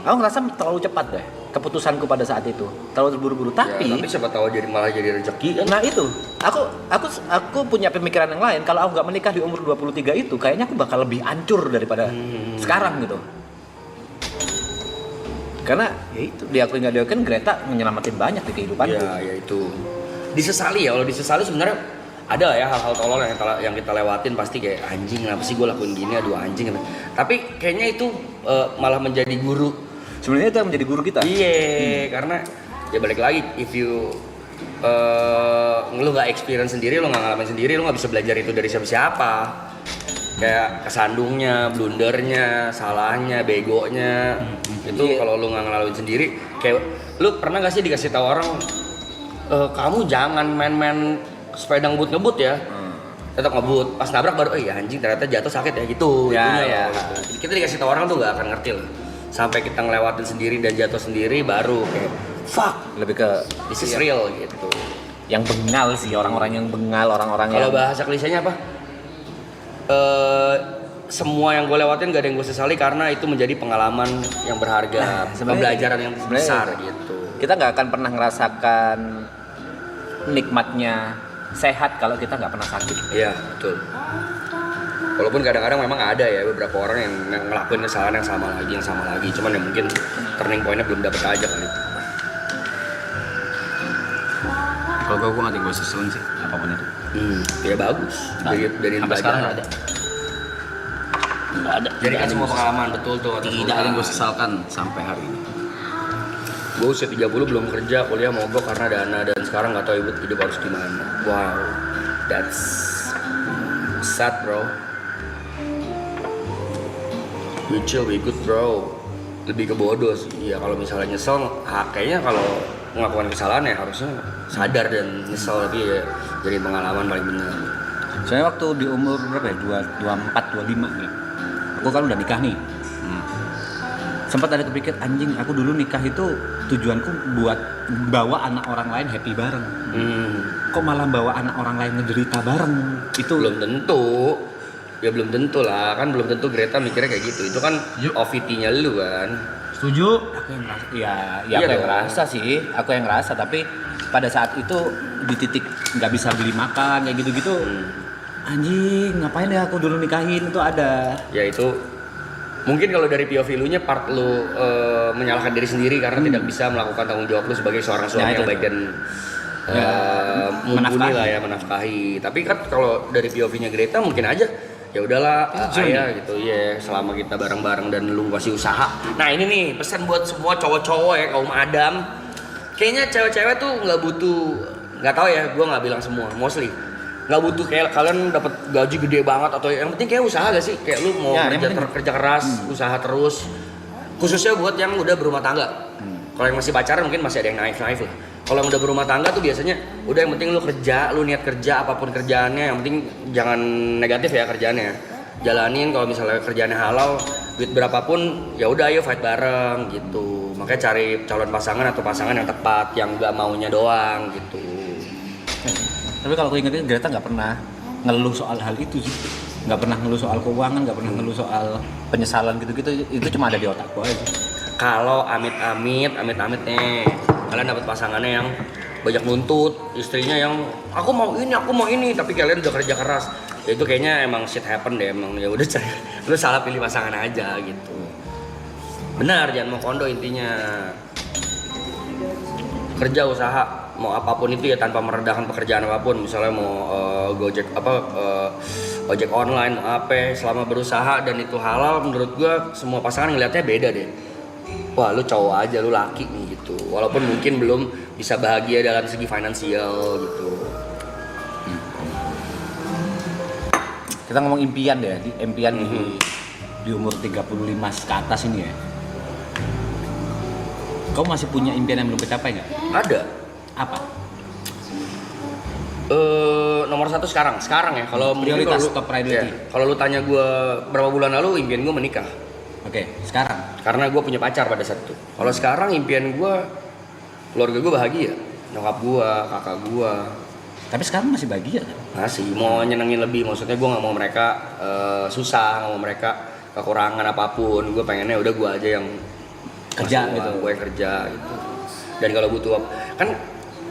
Aku ngerasa terlalu cepat deh keputusanku pada saat itu. Terlalu terburu-buru. Ya, tapi siapa tahu malah jadi rezeki kan? Nah itu, aku punya pemikiran yang lain. Kalau aku nggak menikah di umur 23 itu, kayaknya aku bakal lebih hancur daripada sekarang gitu. Karena ya itu, diakui nggak diakui Greta menyelamatin banyak di kehidupanku. Ya itu. Disesali ya, kalau disesali sebenarnya ada lah ya hal-hal tolol yang kita lewatin pasti kayak anjing kenapa sih gue lakuin gini, aduh anjing. Tapi kayaknya itu malah menjadi guru. Sebenarnya itu yang menjadi guru kita. Iya, karena ya balik lagi, if you lu nggak experience sendiri, lu nggak ngalamin sendiri, lu nggak bisa belajar itu dari siapa-siapa. Kayak kesandungnya, blundernya, salahnya, begonya, itu kalau lu nggak ngalamin sendiri, kayak lu pernah nggak sih dikasih tahu orang, kamu jangan main-main sepeda ngebut ya, tetap ngebut, pas nabrak baru, ya anjing ternyata jatuh sakit ya gitu. Ya. Kita dikasih tahu orang tuh nggak akan ngerti loh. Sampai kita ngelewatin sendiri dan jatuh sendiri baru kayak fuck, Lebih ke this is real gitu. yang bengal sih, orang-orang yang bengal, orang-orang yang Kalau bahasa klisenya apa? Semua yang gue lewatin gak ada yang gue sesali karena itu menjadi pengalaman yang berharga, pembelajaran yang besar gitu. Kita nggak akan pernah ngerasakan nikmatnya sehat kalau kita nggak pernah sakit. Iya, betul. Walaupun kadang-kadang memang ada ya beberapa orang yang ngelakuin kesalahan yang sama lagi. Cuman ya mungkin turning point-nya belum dapet aja kali. Kalau gue nggak ada gue seselin sih apapun itu. Ya bagus. Dari sampai sekarang nggak ada. Nggak ada. Jadi kan semua pengalaman betul tuh. Tidak ada yang gue sesalkan sampai hari ini. Gue usia 30 belum kerja, kuliah mogok karena dana dan sekarang nggak tahu hidup harus gimana. Wow, that's sad bro. We chill, we good bro. Lebih ke bodoh sih. Ya kalau misalnya nyesel, kayaknya kalau melakukan kesalahan ya harusnya sadar dan nyesel, tapi ya jadi pengalaman paling benar. Soalnya waktu di umur berapa ya? 24, 25 nih. Aku kan udah nikah nih. Sempat ada kepikir anjing, aku dulu nikah itu tujuanku buat bawa anak orang lain happy bareng. Kok malah bawa anak orang lain ngederita bareng? Itu Belum tentu. Ya belum tentu lah, kan belum tentu Greta mikirnya kayak gitu. Itu kan OVT-nya lu kan. setuju. Aku yang ngerasa, ya Iya aku yang dong. ngerasa sih, aku yang ngerasa. Tapi pada saat itu di titik nggak bisa beli makan kayak gitu-gitu, anjing ngapain ya aku dulu nikahin, itu ada. Ya itu mungkin kalau dari POV lu nya part lu menyalahkan diri sendiri karena tidak bisa melakukan tanggung jawab lu sebagai seorang suami Ya, yang itu. baik dan mumpuni menafkahi. lah ya, menafkahi. Tapi kan kalau dari POV-nya Greta mungkin aja ya udahlah ayah gitu ya, selama kita bareng-bareng dan lu masih usaha. Nah ini nih pesan buat semua cowok-cowok ya, kaum Adam. Kayaknya cewek-cewek tuh nggak butuh, nggak tahu ya, gue nggak bilang semua, mostly nggak butuh kayak kalian dapat gaji gede banget atau yang penting kayak usaha gak sih, kayak lu mau Ya, yang kerja keras, usaha terus, khususnya buat yang udah berumah tangga. Kalau yang masih pacaran mungkin masih ada yang naif lah. Kalau yang udah berumah tangga tuh biasanya udah yang penting lu kerja, lu niat kerja apapun kerjaannya, yang penting jangan negatif ya kerjaannya. jalanin. Kalau misalnya kerjaannya halal, duit berapapun ya udah ayo fight bareng gitu. Makanya cari calon pasangan atau pasangan yang tepat, yang nggak maunya doang gitu. Tapi kalau aku ingetin, Greta nggak pernah ngeluh soal hal itu sih. Nggak pernah ngeluh soal keuangan, nggak pernah ngeluh soal penyesalan gitu-gitu. Itu cuma ada di otakku aja. Kalau amit-amit nih, kalian dapat pasangannya yang banyak nuntut, istrinya yang aku mau ini, tapi kalian udah kerja keras. Ya itu kayaknya emang shit happen deh, emang ya udah cari. Lu salah pilih pasangan aja gitu. Benar, jangan mau kondo intinya. Kerja usaha mau apapun itu ya tanpa merendahkan pekerjaan apapun, misalnya mau Gojek ojek online mau apa, selama berusaha dan itu halal, menurut gua semua pasangan ngelihatnya beda deh. Wah lu cowok aja, lu laki nih gitu, walaupun mungkin belum bisa bahagia dalam segi finansial gitu. Kita ngomong impian deh, impian di umur 35 ke atas ini ya. Kau masih punya impian yang belum tercapai nggak? Ada. Apa? Nomor satu sekarang ya. Kalau Prioritas, mungkin top priority. Kalau lu tanya gue berapa bulan lalu, impian gue menikah. Oke, sekarang. Karena gue punya pacar pada saat itu. Kalau sekarang impian gue, keluarga gue bahagia. Nyokap gue, kakak gue. Tapi sekarang masih bahagia kan? Masih mau nyenengin lebih. Maksudnya gue nggak mau mereka susah, nggak mau mereka kekurangan apapun. Gue pengennya udah gue aja yang Kerja masuk gitu. Gue yang kerja gitu. Dan kalau butuh kan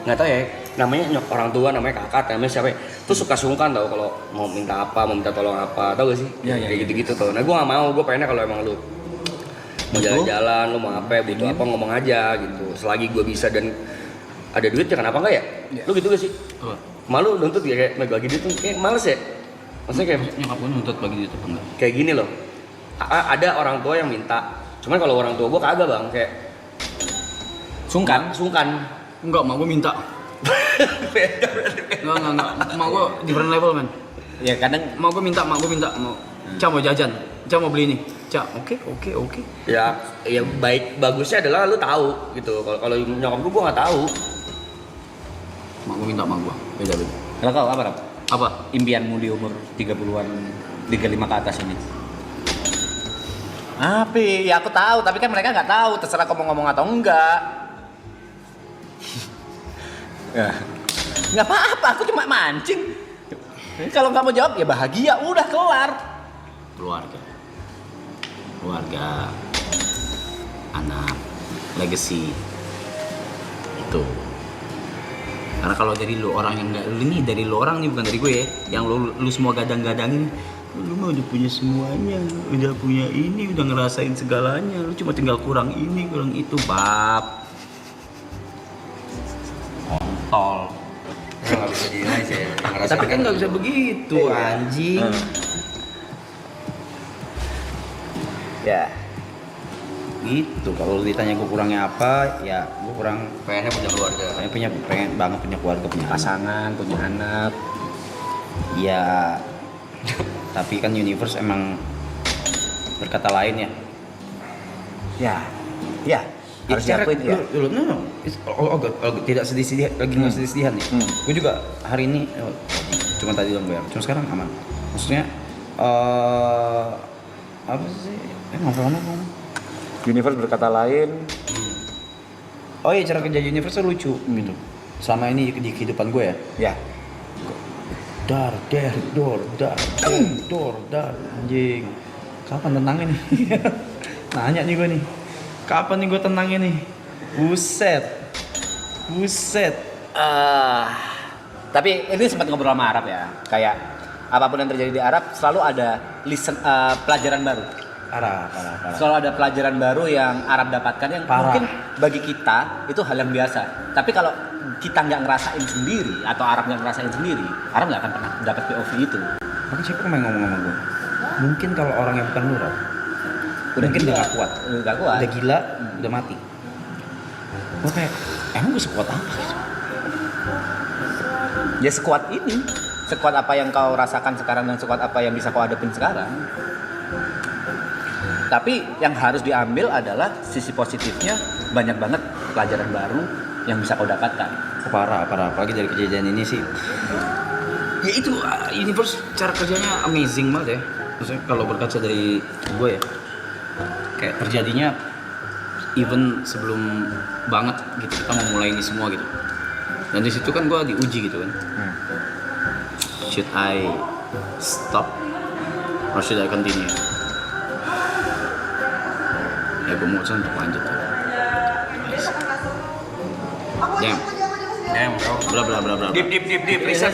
nggak tahu ya, namanya orang tua, namanya kakak, namanya siapa ya, tuh suka sungkan tau kalau mau minta apa, mau minta tolong apa, tau gak sih? Iya, iya, Kayak iya. gitu-gitu tuh. Nah gue nggak mau, gue pengennya kalau emang lu mau jalan-jalan, lu mau apa, butuh apa, ngomong aja gitu. Selagi gue bisa dan ada duit ya kenapa enggak ya? Iya. Lu gitu gak sih? Apa? Malu nuntut ya, kayak bagi duit tuh kayak males ya? Maksudnya kayak Nyokap gue nuntut bagi duit apa enggak? kayak gini loh, ada orang tua yang minta, cuman kalau orang tua gue kagak bang, kayak Sungkan? Enggak, mak gue minta. Enggak. Mak gue different level, man. Ya kadang Mak gue minta. Mau Ca mau jajan. Ca mau beli ini. Ca, oke. ya bagusnya adalah lu tahu gitu. Kalau nyokap gue nggak tahu. Mak gue minta, mak gue. Beda. kalau kau apa? Rap? Apa? Impianmu di umur 30-an, 35 ke atas ini? Apa? Ya aku tahu, tapi kan mereka nggak tahu. Terserah kau mau ngomong atau enggak. Ya. Nggak apa-apa, aku cuma mancing. Kalau nggak mau jawab ya bahagia, udah kelar. Keluarga. Anak. Legacy. Itu. Karena kalau dari lu orang yang nggak, ini dari lu orang nih, bukan dari gue ya, yang lu semua gadang-gadangin, lu mah udah punya semuanya, udah punya ini, udah ngerasain segalanya, lu cuma tinggal kurang ini, kurang itu, bab. Kontol. Nggak bisa dinilai sih. Tapi kan nggak bisa begitu, anjing. Ya. Gitu. Kalau ditanya gue kurangnya apa, ya gue kurang pengennya punya keluarga. pengen banget punya keluarga, punya Pasangan, punya anak. ya. Tapi kan universe emang berkata lain ya. Ya. Harus diakuin ya. Tidak sedih-sedih lagi, nggak sedih-sedihan nih. Gue juga hari ini cuma tadi dong bayar, cuma sekarang aman. Maksudnya apa sih? Ngomong. Universe berkata lain. Oh iya, cara kerja universe tuh lucu gitu. Selama ini di kehidupan gue ya. Ya. Dar, anjing. Kapan tenangnya nih? Nanya nih gue nih. Kapan nih gue tenangnya nih? Buset. Tapi ini sempat ngobrol sama Arab ya. Kayak apapun yang terjadi di Arab selalu ada pelajaran baru. Parah. Selalu ada pelajaran baru yang Arab dapatkan yang Parah. mungkin bagi kita itu hal yang biasa. Tapi kalau kita nggak ngerasain sendiri atau Arab nggak ngerasain sendiri, Arab nggak akan pernah dapat POV itu. Tapi siapa yang ngomong sama gue? Mungkin kalau orang yang bukan lu, Rob, mungkin gila. udah gak kuat. Udah kuat. Udah gila, udah mati. Gue kayak, emang gue sekuat apa gitu? Ya sekuat ini. Sekuat apa yang kau rasakan sekarang dan sekuat apa yang bisa kau hadapin sekarang. Tapi yang harus diambil adalah sisi positifnya, banyak banget pelajaran baru yang bisa kau dapatkan. Parah. Apalagi dari kejadian ini sih. Ya itu, universe cara kerjanya amazing banget ya. Maksudnya kalau berkaca dari gue ya, kayak terjadinya even sebelum banget gitu kita mau mulai ini semua gitu. Dan di situ kan gue diuji gitu kan. Should I stop or should I continue? Ya gue memutuskan untuk lanjut. Nice. Damn. Bla. Dip, riset.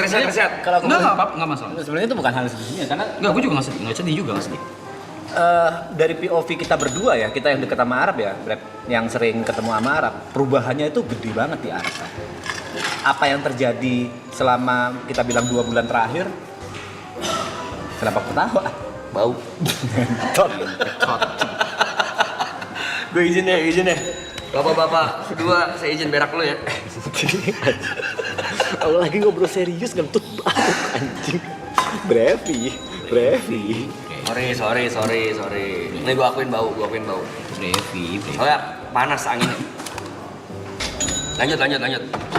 Kalau aku Enggak masalah. sebenarnya itu bukan hal sedihnya karena Enggak, gue juga nggak sedih juga nggak sedih. dari POV kita berdua ya, kita yang dekat sama Arab ya, Brad, yang sering ketemu sama Arab, perubahannya itu gede banget di Arab. Apa yang terjadi selama kita bilang 2 bulan terakhir? Kenapa ketawa? Bau. Tot. Gue izin ya. Bapak-bapak, berdua saya izin berak lu ya. Kalau lagi ngobrol serius ngentut bau anjing. Brevi. Sorry. Ini gue akuin bau. Brevi. Oh ya, panas anginnya. Lanjut.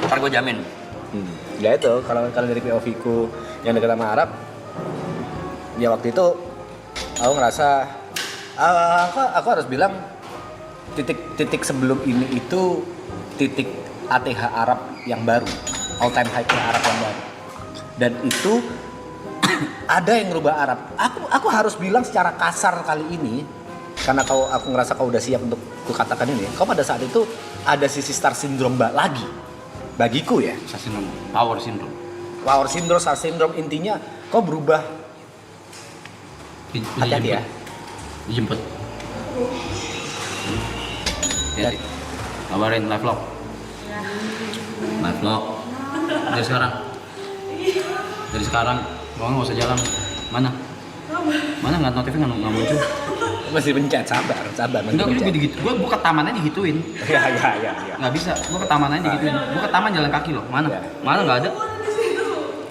Ntar gue jamin. Ya itu, kalau dari POV ku yang dekat sama Arab, ya waktu itu aku ngerasa aku harus bilang titik sebelum ini itu titik ATH Arab yang baru, all time high Arab yang baru, dan itu ada yang ngerubah Arab. Aku harus bilang secara kasar kali ini, karena aku ngerasa kau udah siap untuk kukatakan ini. Kau pada saat itu ada sisi star syndrome lagi, bagiku ya. Power syndrome, Star syndrome, intinya kau berubah. Hati-hati ya. Dijemput. Ya. Kabarin live vlog. Dari sekarang, gua nggak usah jalan. Mana nggak notifnya nggak muncul. Masih pencet, sabar. Enggak, gue ke taman aja digituin. Ya. Nggak bisa, gue ke taman aja digituin. Gue ke taman jalan kaki loh. Mana nggak ada.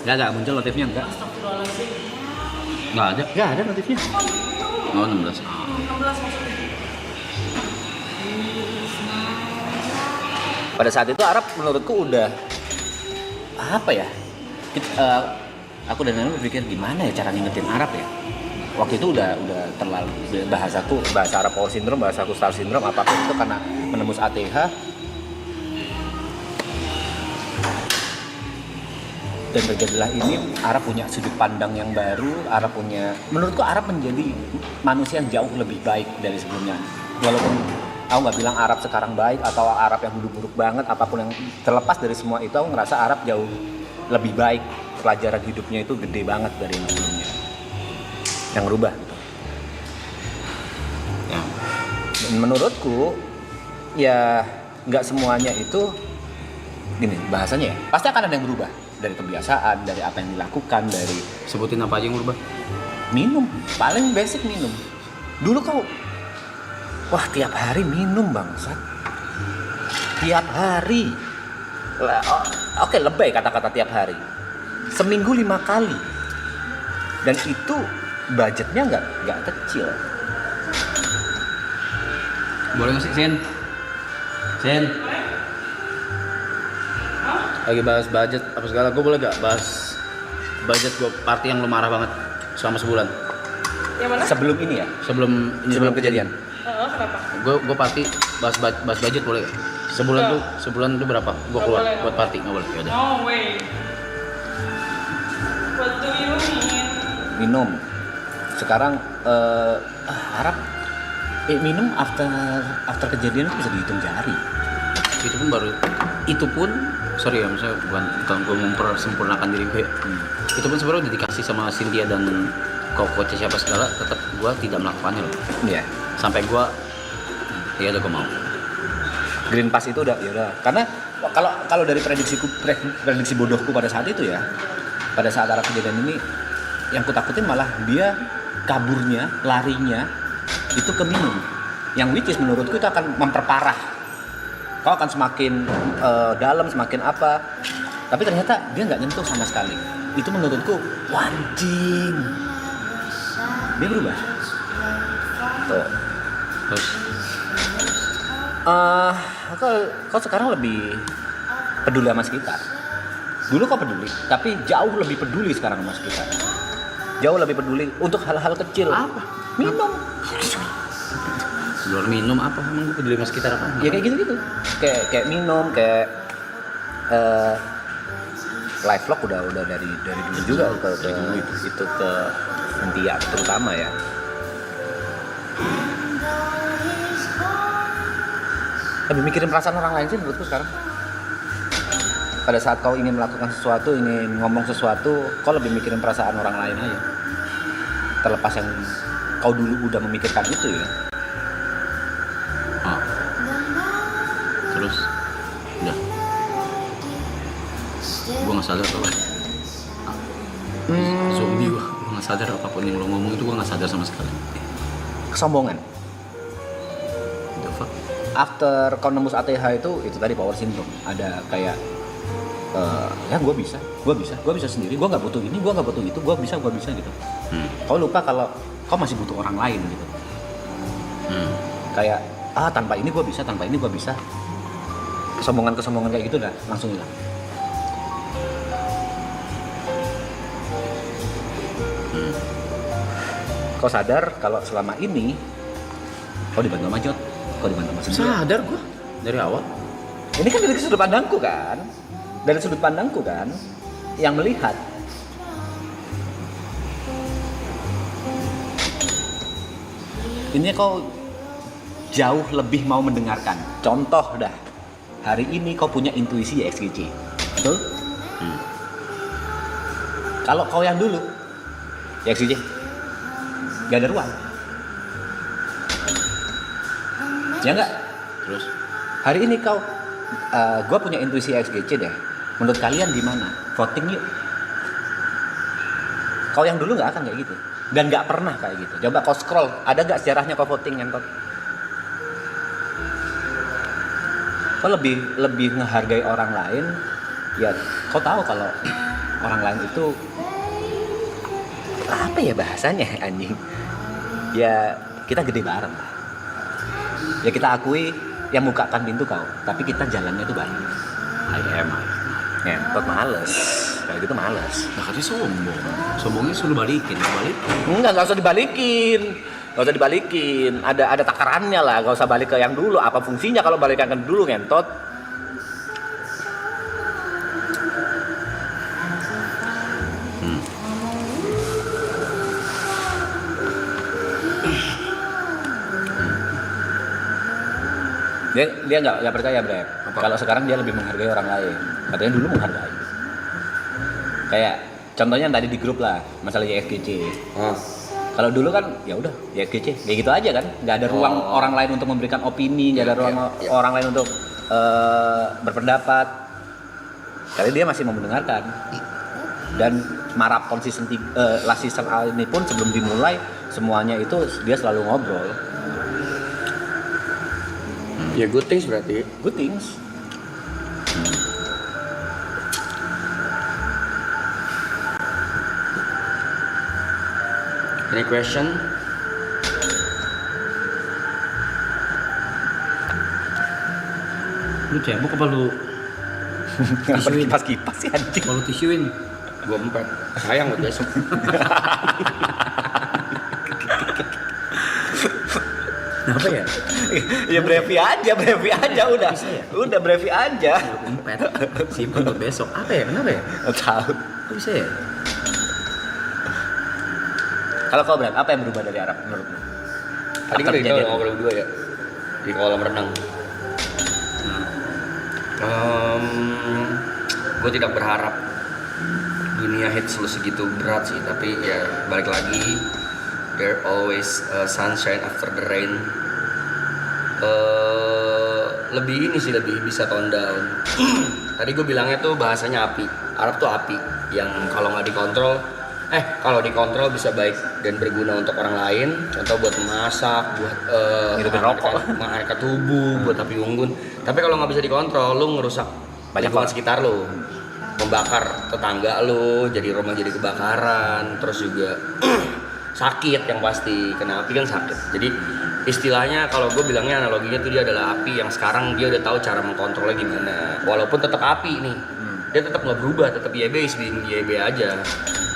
Nggak muncul notifnya, enggak. Nggak ada. Nggak ada notifnya. Oh 16. Pada saat itu Arab menurutku udah apa ya? Aku dan Nana berpikir gimana ya cara ngingetin Arab ya. Waktu itu udah terlalu bahasa Arab power syndrome, bahasaku star syndrome, apapun itu karena menembus ATH. Dan terjadilah ini, Arab punya sudut pandang yang baru, menurutku Arab menjadi manusia yang jauh lebih baik dari sebelumnya. Walaupun aku nggak bilang Arab sekarang baik atau Arab yang dulu buruk banget, apapun yang terlepas dari semua itu, aku ngerasa Arab jauh lebih baik. Pelajaran hidupnya itu gede banget dari yang sebelumnya, yang berubah gitu. Ya. Dan menurutku ya nggak semuanya itu gini bahasanya ya, pasti akan ada yang berubah dari kebiasaan, dari apa yang dilakukan, dari Sebutin apa aja yang berubah. minum, paling basic minum. Dulu kau wah tiap hari minum bangsat, tiap hari. Oke, lebay kata-kata tiap hari, seminggu 5 kali, dan itu budgetnya nggak kecil. Boleh nggak sih, Sen? Lagi bahas budget apa segala, gue boleh gak bahas budget gue party yang lu marah banget selama sebulan? Yang mana? Sebelum ini ya, Sebelum kejadian. Kenapa? Gue party bahas budget boleh gak? Sebulan tuh berapa? Gue keluar boleh. buat party, nggak boleh? Yaudah. No way. What do you mean? Minum. Sekarang Arab minum after kejadian itu bisa dihitung jari. Itu pun sorry ya, misalnya bukan gue mempersempurnakan diri gue. Itu pun sebenarnya udah dikasih sama Cynthia dan coach siapa segala, tetap gue tidak melakukannya loh. Iya. Sampai gue ya udah gue mau. Green Pass itu udah karena kalau dari prediksi bodohku pada saat itu ya, pada saat Arab kejadian ini, yang kutakutin malah dia kaburnya, larinya itu ke minum, yang which is menurutku itu akan memperparah. Kau akan semakin dalam, semakin apa, tapi ternyata dia nggak nyentuh sama sekali. Itu menurutku anjing, dia berubah. Tuh. Terus Kau sekarang lebih peduli sama sekitar. Dulu kau peduli, tapi jauh lebih peduli sekarang sama sekitar. Jauh lebih peduli untuk hal-hal kecil. Apa? Minum. Luar minum apa emang gue peduli sama sekitar apa? Ya kayak gitu-gitu. Kayak minum, kayak live vlog udah dari dulu juga ke itu ke India terutama ya. Lebih mikirin perasaan orang lain sih menurutku sekarang. Pada saat kau ingin melakukan sesuatu, ingin ngomong sesuatu, kau lebih mikirin perasaan orang lain aja. Terlepas yang kau dulu udah memikirkan itu ya. Terus udah gue nggak sadar kalau zombie gue nggak sadar apapun yang lo ngomong itu gue nggak sadar sama sekali. Kesombongan. The fuck? After kau nembus ATH itu tadi power syndrome. Ada kayak ya gue bisa sendiri, gue nggak butuh ini, gue nggak butuh itu, gue bisa gitu. Kau lupa kalau kau masih butuh orang lain gitu. Kayak tanpa ini gue bisa. Kesombongan kayak gitu dah langsung hilang. Kau sadar kalau selama ini kau dibantu sama Jod, kau dibantu sama sendiri. Sadar gue dari awal. Ini kan dari sudut pandangku kan, yang melihat. Ini kau jauh lebih mau mendengarkan. Contoh dah, hari ini kau punya intuisi XGC, betul? Kalau kau yang dulu, XGC, gak ada ruang. Ya enggak? Terus Hari ini kau, gue punya intuisi XGC deh. Menurut kalian gimana? Voting yuk. Kau yang dulu nggak akan kayak gitu, dan nggak pernah kayak gitu. Coba kau scroll, ada nggak sejarahnya kau voting yang kau lebih menghargai orang lain. Ya, kau tahu kalau orang lain itu apa ya bahasanya anjing? Ya kita gede bareng. Ya kita akui yang bukakan pintu kau, tapi kita jalannya itu bareng. Ngentot males, kayak gitu males. nah katanya sombongnya suruh balikin. Nggak usah dibalikin. Ada takarannya lah, nggak usah balik ke yang dulu. Apa fungsinya kalau balikan ke dulu, ngentot? Dia nggak percaya, Bre. Kalau sekarang dia lebih menghargai orang lain. Katanya dulu menghargai. Kayak contohnya yang tadi di grup lah, masalah YFGC. Kalau dulu kan ya udah YFGC, kayak gitu aja kan. Nggak ada ruang orang lain untuk memberikan opini, nggak ada ruang orang lain untuk berpendapat. Kali dia masih mau mendengarkan. Dan marathon last season ini pun sebelum dimulai semuanya itu dia selalu ngobrol. Ya good things berarti. Good things. Any question? Lu cebok apa lu Kenapa kipas-kipas sih anjing? kalau tisuin? Gua empet. Sayang buat besok. Kenapa ya? Ya brevi aja udah. Udah brevi aja. Empet. Simpen buat besok. Apa ya? Kenapa ya? Tahu. Kok bisa ya? Kalau kau berat, apa yang berubah dari Arab menurutmu? Tadi kan kita ngobrol berdua ya di kolam renang. Gue tidak berharap dunia hate selalu segitu berat sih, tapi ya balik lagi, there always sunshine after the rain. Lebih bisa tone down. Tadi gue bilangnya tuh bahasanya api. Arab tuh api yang kalau nggak dikontrol, kalau dikontrol bisa baik dan berguna untuk orang lain. Contoh buat memasak, buat ngidupin rokok, mengangkat tubuh, buat api unggun. Tapi kalau nggak bisa dikontrol, lu ngerusak banyak banget sekitar lu, membakar tetangga lu, jadi rumah jadi kebakaran, terus juga sakit yang pasti, kena api kan sakit. Jadi istilahnya kalau gue bilangnya analoginya tuh dia adalah api yang sekarang dia udah tahu cara mengkontrolnya gimana. Walaupun tetap api nih, dia tetap nggak berubah, tetap YB aja.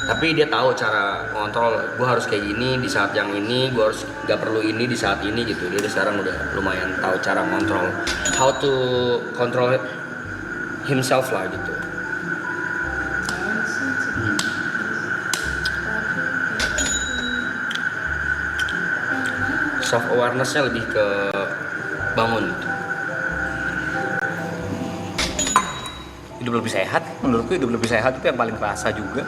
Tapi dia tahu cara ngontrol, gue harus kayak gini di saat yang ini, gue harus gak perlu ini di saat ini gitu. Dia sekarang udah lumayan tahu cara ngontrol, how to control himself lah gitu. Self awareness-nya lebih ke bangun gitu. Hidup lebih sehat, menurutku hidup lebih sehat itu yang paling kerasa juga.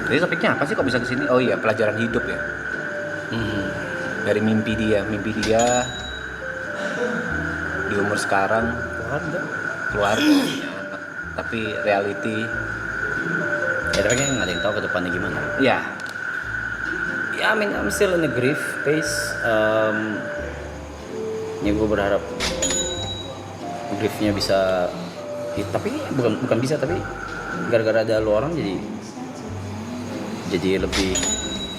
Jadi topiknya apa sih kok bisa kesini? Oh iya, pelajaran hidup ya. Dari mimpi dia di umur sekarang keluarga punya anak, tapi reality Ya tapi kan nggak ada yang tahu ke depannya gimana. ya Ya, I mean, I'm still in the grief phase. Ya gue berharap griefnya bisa, tapi bukan bisa, tapi gara-gara ada lu orang jadi lebih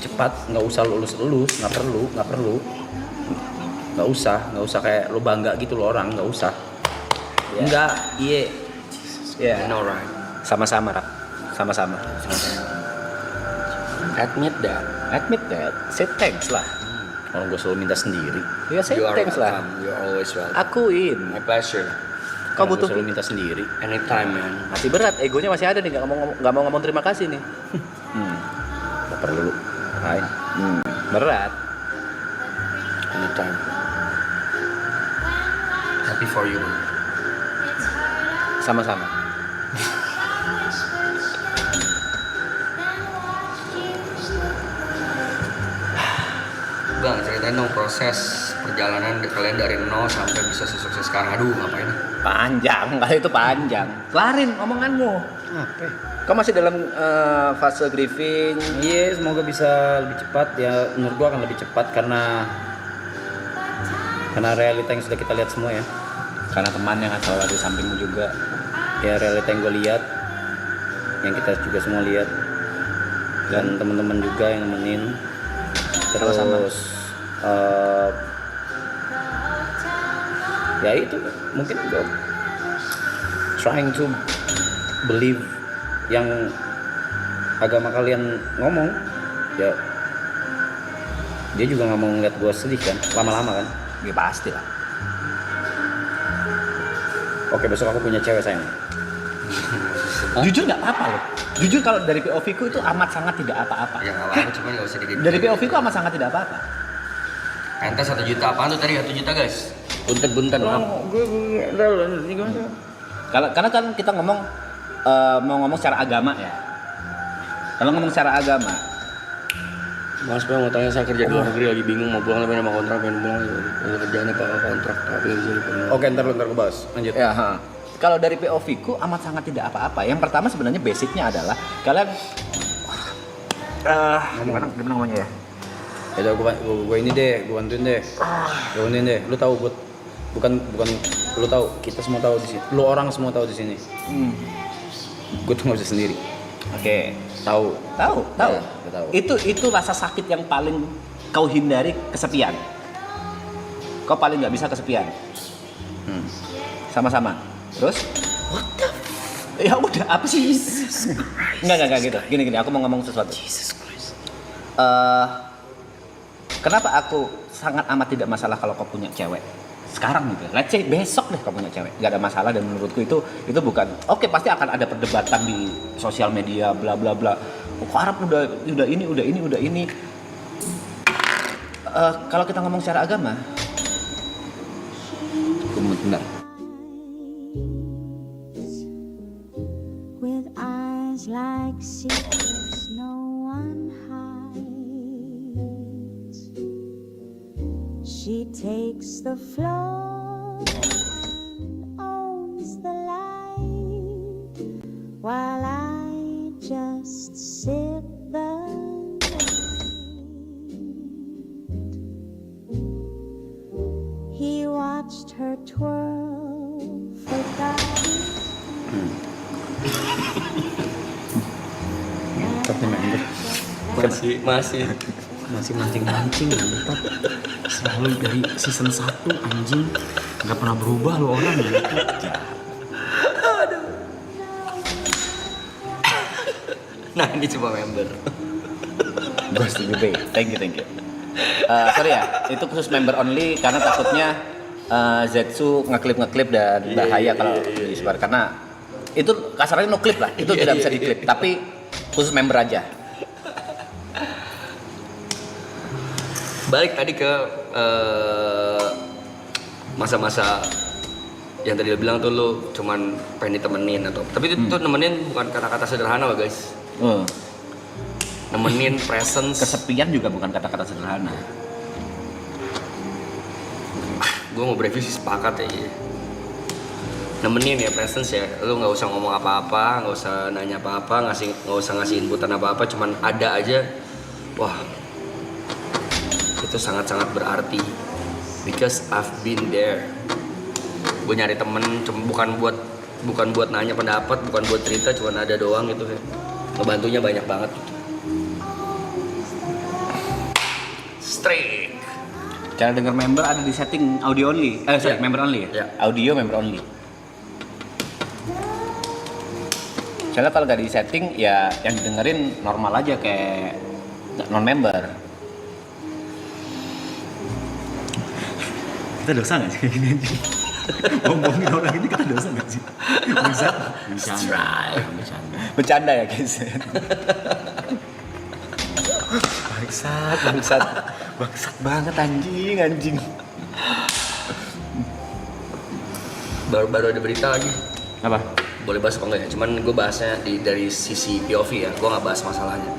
cepat, nggak usah lulus, nggak perlu, nggak usah kayak lu bangga gitu lo orang, nggak usah. Ya. Enggak, iya, ya I know right. sama-sama Rap. Sama-sama Admit that. say thanks lah. orang gue selalu minta sendiri. Ya say You are thanks lah. welcome. You are always welcome. Akuin My pleasure. kau Orang gua butuh selalu minta sendiri. Anytime man. masih berat, egonya masih ada nih, nggak mau ngomong terima kasih nih. Nggak perlu. Hai. Berat. Anytime. Happy for you. Sama-sama. Bang, ceritain dong proses perjalanan kalian dari nol sampai bisa sesukses sekarang. Aduh, ngapain? Panjang, kali itu panjang. Kelarin omonganmu. Apa? Kau masih dalam fase grieving. Iya, semoga bisa lebih cepat. Ya, menurut gua akan lebih cepat karena realita yang sudah kita lihat semua ya. Karena teman yang selalu ada di sampingmu juga. Ya, realita yang gue lihat, yang kita juga semua lihat, dan teman-teman juga yang nemenin. Sama-sama. Terus ya itu mungkin gue trying to believe yang agama kalian ngomong. Ya, dia juga nggak mau ngeliat gue sedih kan, lama-lama kan. Ya pasti lah. Oke, besok aku punya cewek sayang. Jujur nggak apa-apa loh. Jujur kalau dari POV ku itu amat sangat tidak apa-apa. Ya nggak apa-apa, cuma nggak usah digede. Dari POV ku amat sangat tidak apa-apa. Ente 1 juta apaan tuh tadi? 1 juta guys. Bunten-bunten. Karena kan kita ngomong mau ngomong secara agama ya. Kalau ngomong secara agama, Mas Bang mau tanya, saya kerja di luar negeri lagi bingung mau pulang tapi nama kontrak pengen pulang. Ini kerjaannya pak kontrak tapi nggak bisa dipenuhi. Oke, ntar gue bahas. Lanjut. ya. Kalau dari POV ku amat sangat tidak apa-apa. Yang pertama sebenarnya basicnya adalah kalian gimana ngomongnya ya? Ya udah gue ini deh, gue bantuin deh. Gue bantuin deh. Lu tahu bukan lu tahu, kita semua tahu di sini. Lu orang semua tahu di sini. Gue tuh nggak bisa sendiri. Oke. Tahu. Tahu. Ya, gua tahu. Itu rasa sakit yang paling kau hindari, kesepian. Kau paling nggak bisa kesepian. Sama-sama. Terus? What the? Ya udah, apa sih? Enggak gitu. Gini, aku mau ngomong sesuatu. Jesus Christ. Kenapa aku sangat amat tidak masalah kalau kau punya cewek? Sekarang gitu. Let's say besok deh kau punya cewek. Gak ada masalah, dan menurutku itu bukan. Oke, pasti akan ada perdebatan di sosial media bla bla bla. Kok Arab udah ini. Kalau kita ngomong secara agama, Benar. With eyes like secrets no one hides, she takes the floor and owns the light, while I just sit the night. He watched her twirl for guidance. Tapi member Masih. masih mancing-mancing, selalu dari season 1 anjing. Nggak pernah berubah lo orang ya. Nah ini cuma member. Gue setuju Bay. Thank you. Sorry ya, itu khusus member only karena takutnya Zetsu ngeklip dan bahaya kalau disebar karena itu kasarnya no clip lah, itu tidak bisa diklip, tapi khusus member aja. Balik tadi ke masa-masa yang tadi lo bilang tuh lo cuman pengen ditemenin atau tapi itu tuh nemenin bukan kata-kata sederhana loh guys. Nemenin presence. Kesepian juga bukan kata-kata sederhana. Gue mau revisi sepakat ya. Nemenin ya presence ya. Lu nggak usah ngomong apa-apa, nggak usah nanya apa-apa, nggak usah ngasih inputan apa-apa, cuman ada aja. Wah, itu sangat-sangat berarti. Because I've been there. Gue nyari temen, bukan buat nanya pendapat, bukan buat cerita, cuman ada doang gitu ya. Ngebantunya banyak banget gitu. Straight. Cara denger member ada di setting audio only. Member only ya? Audio member only. Soalnya kalau gak di setting ya yang didengerin normal aja kayak non member. Kita dosa gak sih kayak gini? Ngomongin orang ini kita dosa gak sih? Bercanda ya guys. Bangsat banget anjing. Baru ada berita lagi. Apa? Boleh bahas apa enggak ya? Cuman gue bahasnya dari sisi POV ya. Gue nggak bahas masalahnya.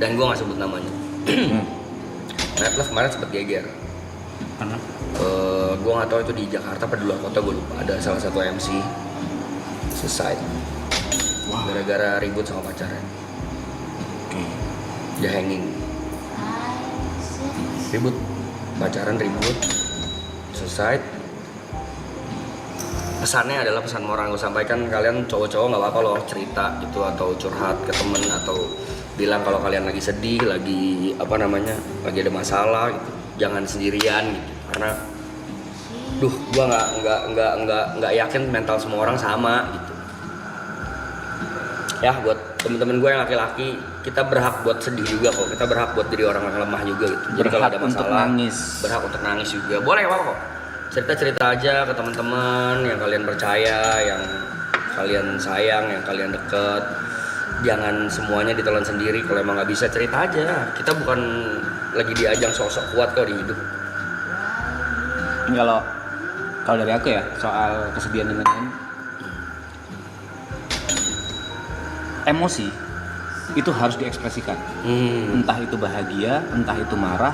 Dan gue nggak sebut namanya. Nightlife kemarin sempet geger. Karena? Gue nggak tahu itu di Jakarta apa di luar kota, gue lupa. Ada salah satu MC suicide. Gara-gara ribut sama pacarnya. Dia hanging. Ribut, pacaran ribut, suicide. Pesannya adalah pesan moral gue sampaikan, kalian cowok-cowok nggak apa-apa loh cerita gitu atau curhat ke temen atau bilang kalau kalian lagi sedih, lagi lagi ada masalah gitu, jangan sendirian gitu karena, gue nggak yakin mental semua orang sama gitu. Ya buat temen-temen gue yang laki-laki, kita berhak buat sedih juga kok, kita berhak buat jadi orang yang lemah juga gitu. Jadi kalau ada masalah, untuk nangis. Berhak untuk nangis juga, boleh apa kok. Cerita-cerita aja ke teman-teman yang kalian percaya, yang kalian sayang, yang kalian deket. Jangan semuanya ditelan sendiri. Kalau emang nggak bisa cerita aja. Kita bukan lagi diajang sok-sok kuat kok di hidup. Ini kalau dari aku ya soal kesedihan dan lain-lain, emosi itu harus diekspresikan. Entah itu bahagia, entah itu marah,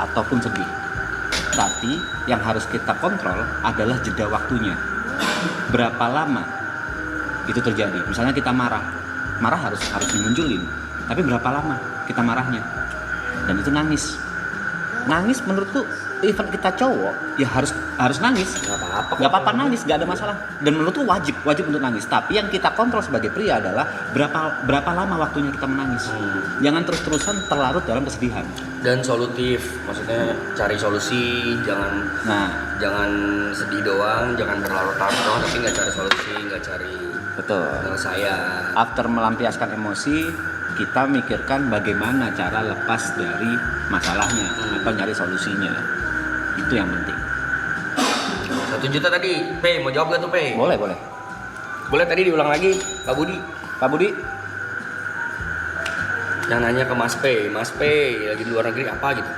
ataupun sedih. Tapi yang harus kita kontrol adalah jeda waktunya. Berapa lama itu terjadi? Misalnya kita marah harus dimunculin. Tapi berapa lama kita marahnya? Dan itu nangis. Nangis menurutku, even kita cowok ya harus nangis. Gak apa-apa nangis, gak ada masalah. Dan menurutku wajib untuk nangis. Tapi yang kita kontrol sebagai pria adalah berapa lama waktunya kita menangis. Jangan terus-terusan terlarut dalam kesedihan. Dan solutif, maksudnya cari solusi, jangan sedih doang, jangan berlarut-larut doang, tapi nggak cari solusi, nggak cari penyelesaian. After melampiaskan emosi, kita mikirkan bagaimana cara lepas dari masalahnya atau nyari solusinya. Itu yang penting. 1 juta tadi, P, mau jawab gak tuh P? Boleh. Boleh tadi diulang lagi, Pak Budi. Yang nanya ke Mas P lagi di luar negeri apa gitu?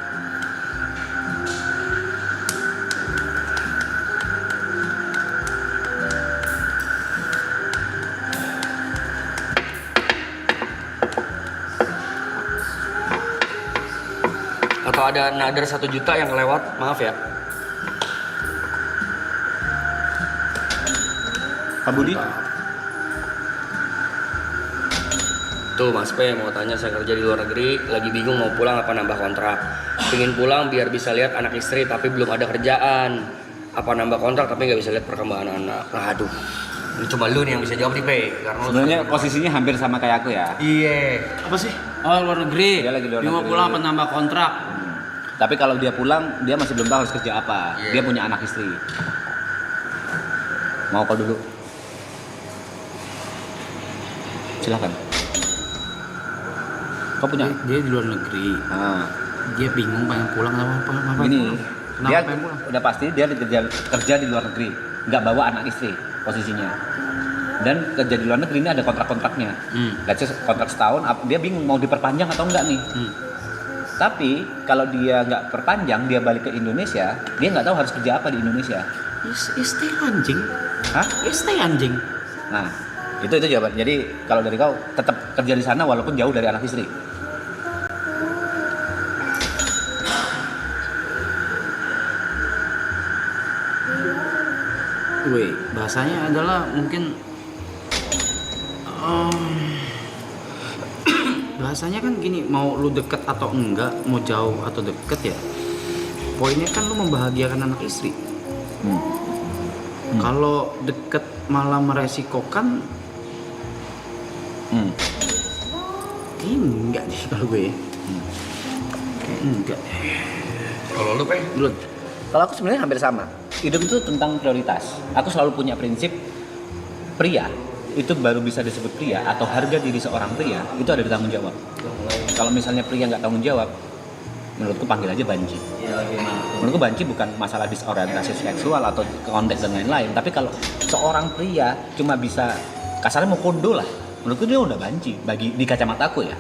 Atau ada another 1 juta yang lewat, maaf ya. Pak Budi? Tuh Mas P mau tanya, saya kerja di luar negeri, lagi bingung mau pulang apa nambah kontrak. Pengen pulang biar bisa lihat anak istri tapi belum ada kerjaan. Apa nambah kontrak tapi nggak bisa lihat perkembangan anak. Nah, aduh, ini cuma lu nih yang bisa jawab nih P. Sebenarnya posisinya hampir sama kayak aku ya. Iya. Apa sih? Oh, luar negeri. Dia lagi luar Dia mau negeri. pulang apa nambah kontrak? Tapi kalau dia pulang, dia masih belum tahu harus kerja apa. Iya. Dia punya anak istri. Mau kau dulu? Silakan. Kau punya? Dia di luar negeri. Nah, Dia bingung pengen pulang apa. ini Kenapa dia pengen pulang? udah pasti dia kerja di luar negeri, nggak bawa anak istri posisinya. Dan kerja di luar negeri ini ada kontrak-kontraknya. Let's say kontrak setahun, dia bingung mau diperpanjang atau enggak nih. Tapi kalau dia nggak perpanjang, dia balik ke Indonesia, dia nggak tahu harus kerja apa di Indonesia. Stay anjing. Hah? Stay anjing. Nah, itu jawaban. Jadi kalau dari kau tetap kerja di sana walaupun jauh dari anak istri. Bahasanya adalah mungkin bahasanya kan gini, mau lu deket atau enggak, mau jauh atau deket ya, poinnya kan lu membahagiakan anak istri. Kalau deket malah meresikokan, kayaknya enggak sih kalau gue ya. Kayak enggak. Kalau lu, Pe? Belum. Kalau aku sebenarnya hampir sama. Hidup itu tentang prioritas. Aku selalu punya prinsip, pria itu baru bisa disebut pria atau harga diri seorang pria itu ada di tanggung jawab. Kalau misalnya pria nggak tanggung jawab, menurutku panggil aja banci. Menurutku banci bukan masalah disorientasi seksual atau konteks dan lain-lain, tapi kalau seorang pria cuma bisa kasarnya mau kondo lah, menurutku dia udah banci bagi di kacamataku ya.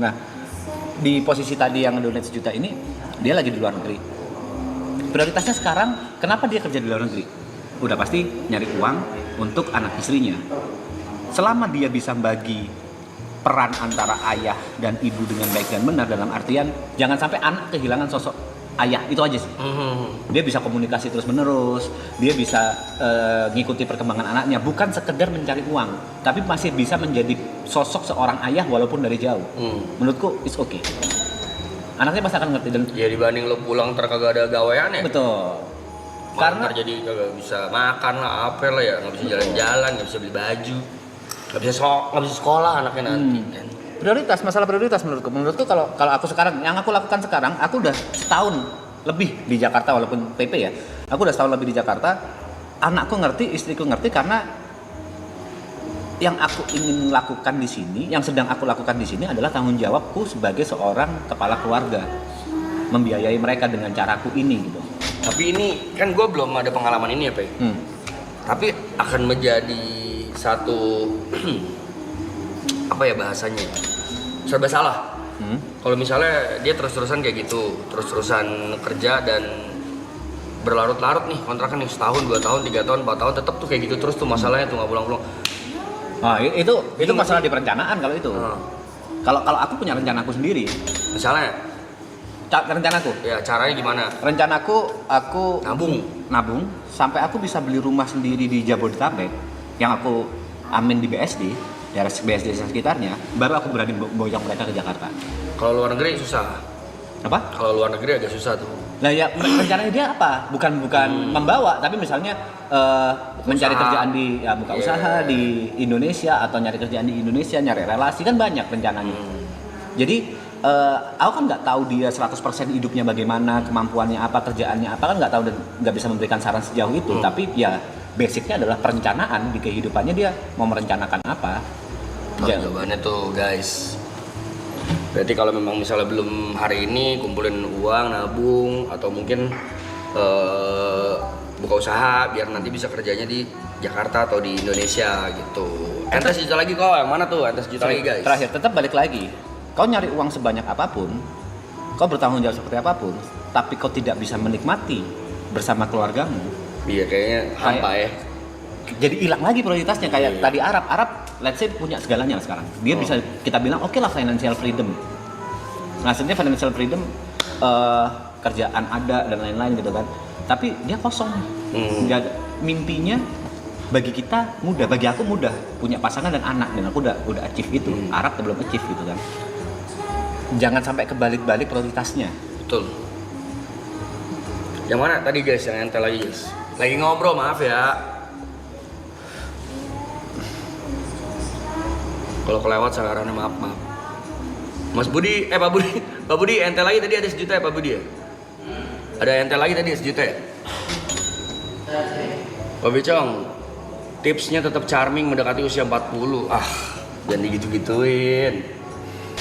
Nah, di posisi tadi yang donate 1 juta ini, dia lagi di luar negeri. Prioritasnya sekarang, kenapa dia kerja di luar negeri? Udah pasti nyari uang untuk anak istrinya. Selama dia bisa bagi peran antara ayah dan ibu dengan baik dan benar, dalam artian jangan sampai anak kehilangan sosok ayah, itu aja sih. Dia bisa komunikasi terus menerus, dia bisa ngikuti perkembangan anaknya, bukan sekedar mencari uang, tapi masih bisa menjadi sosok seorang ayah walaupun dari jauh. Menurutku it's okay. Anaknya pasti akan ngerti dan Ya dibanding lo pulang kagak ada gawean ya. betul. Karena jadi kagak bisa makan lah, apa lah ya, nggak bisa jalan-jalan, nggak bisa beli baju, nggak bisa sekolah anaknya nanti kan. Prioritas, masalah prioritas menurutku kalau aku sekarang, yang aku lakukan sekarang, aku udah setahun lebih di Jakarta walaupun PP ya. Aku udah setahun lebih di Jakarta. Anakku ngerti, istriku ngerti karena yang aku ingin lakukan di sini, yang sedang aku lakukan di sini adalah tanggung jawabku sebagai seorang kepala keluarga, membiayai mereka dengan caraku ini gitu. Tapi ini kan gue belum ada pengalaman ini ya, Pe. Tapi akan menjadi satu apa ya bahasanya? Serba salah. Kalau misalnya dia terus-terusan kayak gitu, terus-terusan kerja dan berlarut-larut nih kontraknya nih setahun, 2 tahun, 3 tahun, 4 tahun, tetap tuh kayak gitu terus tuh masalahnya tuh nggak pulang-pulang. Nah, itu masalah di perencanaan kalau itu. Kalau aku punya rencanaku sendiri. Misalnya Rencanaku? ya caranya gimana? Rencanaku aku nabung sampai aku bisa beli rumah sendiri di Jabodetabek yang aku amin di BSD, daerah BSD sekitarnya, baru aku berani boyong mereka ke Jakarta. Kalau luar negeri susah. Apa? Kalau luar negeri agak susah tuh. Nah ya rencananya dia apa? Bukan membawa, tapi misalnya mencari kerjaan di buka usaha di Indonesia atau nyari kerjaan di Indonesia, nyari relasi kan banyak rencananya. Jadi aku kan nggak tahu dia 100% hidupnya bagaimana, kemampuannya apa, kerjaannya apa, kan nggak tahu dan nggak bisa memberikan saran sejauh itu. Tapi ya basicnya adalah perencanaan di kehidupannya, dia mau merencanakan apa. Jawabannya tuh guys. Berarti kalau memang misalnya belum hari ini kumpulin uang, nabung, atau mungkin buka usaha biar nanti bisa kerjanya di Jakarta atau di Indonesia gitu. Entes juta lagi kok, yang mana tuh? Entes juta lagi guys. Terakhir, tetap balik lagi. Kau nyari uang sebanyak apapun, kau bertanggung jawab seperti apapun, tapi kau tidak bisa menikmati bersama keluargamu. Iya kayaknya hampa ya. Jadi hilang lagi prioritasnya kayak tadi Arab, let's say punya segalanya sekarang. Dia bisa kita bilang oke lah financial freedom. Nah sebenarnya financial freedom kerjaan ada dan lain-lain gitu kan. Tapi dia kosong. Mimpinya bagi kita mudah, bagi aku mudah punya pasangan dan anak, dan aku udah achieve itu. Arab belum achieve gitu kan. Jangan sampai kebalik-balik prioritasnya. Betul. Yang mana tadi guys, yang ente lagi guys? Lagi ngobrol, maaf ya. Kalau kelewat sarannya maaf. Mas Budi, Pak Budi, ente lagi tadi ada 1 juta ya Pak Budi ya? Ada ente lagi tadi 1 juta ya? Pak Bicong, Tipsnya tetap charming mendekati usia 40. Jangan digitu-gituin.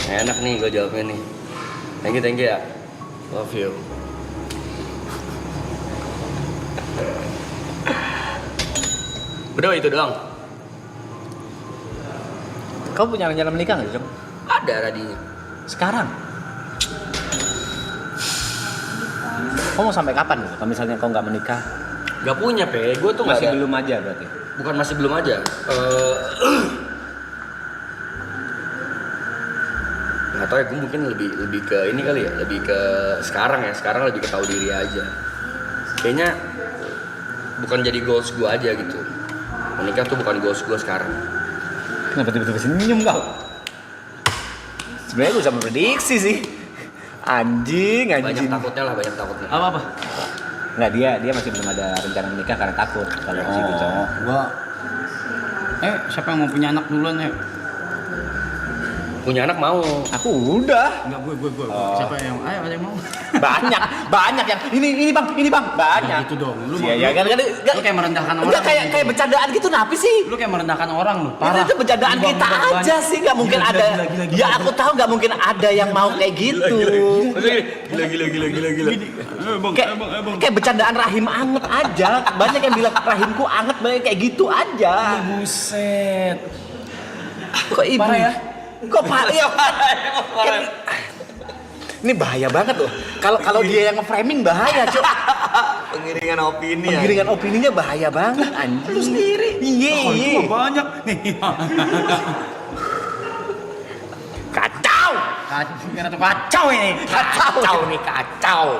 Enak nih gue jawabnya nih. Thank you ya. Love you. Udah itu doang. Kau punya rencana menikah nggak, Jom? Ada radinya. Sekarang? Kau mau sampai kapan? Kalau misalnya kau nggak menikah? Gak punya gue tuh Masih nggak ada. belum aja berarti? Bukan masih belum aja. Nggak tahu ya, gue mungkin lebih ke ini kali ya, lebih ke sekarang lebih ke tahu diri aja. Kayaknya bukan jadi goals gue aja gitu. Menikah tuh bukan goals gue sekarang. Kenapa tiba-tiba senyum kau? Sebenarnya gue bisa memprediksi sih. Anjing. Banyak takutnya. Apa? Nggak, dia masih belum ada rencana menikah karena takut kalau di situ, Jom. Gua siapa yang mau punya anak duluan ya? Punya anak mau. Aku udah. Enggak, gue. Siapa yang ada yang mau? Banyak yang ini bang, banyak. Gitu dong. Lu Iya, kan lu kayak merendahkan orang. Enggak kayak bercandaan gitu, napi sih? Lu kayak merendahkan orang lu. Itu bercandaan Lu kita banyak. aja sih, nggak mungkin Gila, ada. gila. Ya aku tahu nggak mungkin ada yang mau kayak gitu. Gila. Kayak bercandaan rahim anget aja. Banyak yang bilang rahimku anget, banyak kayak gitu aja. Buset. Kok ibu? Parah ya? Kok parah ya? Ini bahaya banget loh. Kalau dia yang nge-framing bahaya, Cok. Pengiringan opini ya. Penggiringan opininya bahaya banget, anjing. Lu sendiri. Iya. Banyak nih. Kacau. Kacau ini. Kacau.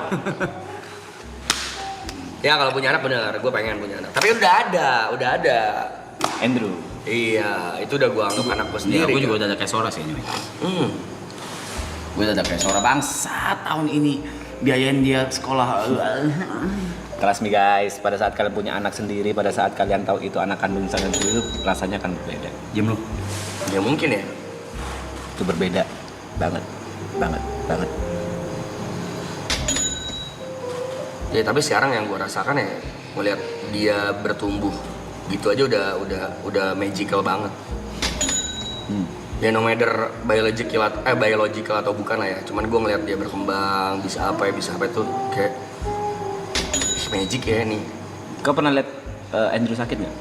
Ya kalau punya anak bener, gue pengen punya anak. Tapi udah ada. Andrew. Iya, itu udah gue anggap anak gue sendiri. Gue juga udah ada kayak Sora sih ini. Gue udah ada kayak Sora bangsa tahun ini biayain dia sekolah. Trust me guys, pada saat kalian punya anak sendiri, pada saat kalian tahu itu anak kandung kalian sendiri, rasanya akan berbeda. Diam lu. Ya mungkin ya. Itu berbeda banget. Ya tapi sekarang yang gue rasakan ya, melihat dia bertumbuh gitu aja udah magical banget. Ya no matter biological atau bukan lah ya. Cuman gue ngeliat dia berkembang, bisa apa itu kayak magic ya nih. Kau pernah lihat Andrew sakit nggak?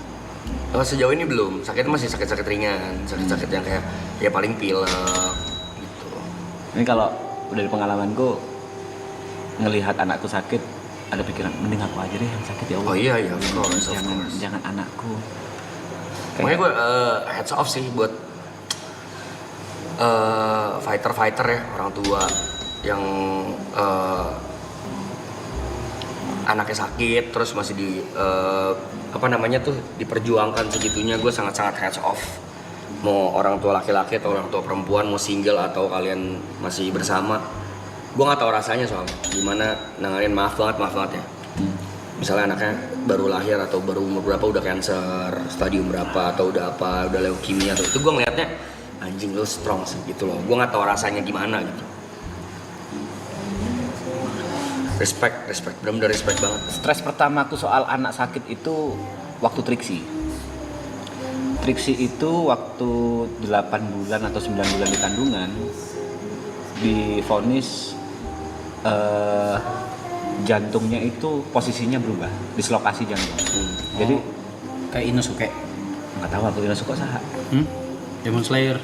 Sejauh ini belum. Sakitnya masih sakit-sakit ringan, sakit-sakit yang kayak ya paling pilek gitu. Ini kalau dari pengalamanku ngelihat anakku sakit, ada pikiran mending aku aja deh yang sakit ya Allah. Oh iya, of course. Jangan anakku. Makanya gue heads off sih buat fighter ya, orang tua yang anaknya sakit terus masih diperjuangkan segitunya. Gue sangat heads off. Mau orang tua laki-laki atau orang tua perempuan, mau single atau kalian masih bersama, gue nggak tahu rasanya soalnya gimana nanganin. Maaf banget ya. Misalnya anaknya baru lahir atau baru umur berapa udah cancer stadium berapa atau udah leukemia atau itu, gue ngeliatnya anjing lo strong sih gitu loh. Gue nggak tahu rasanya gimana gitu. Respect, bener-bener respect banget. Stres pertamaku soal anak sakit itu waktu Triksi. Triksi itu waktu 8 bulan atau 9 bulan di kandungan divonis jantungnya itu posisinya berubah, dislokasi jantung. Jadi kayak Inosuke. nggak tahu aku Inosuke saha. Demon Slayer.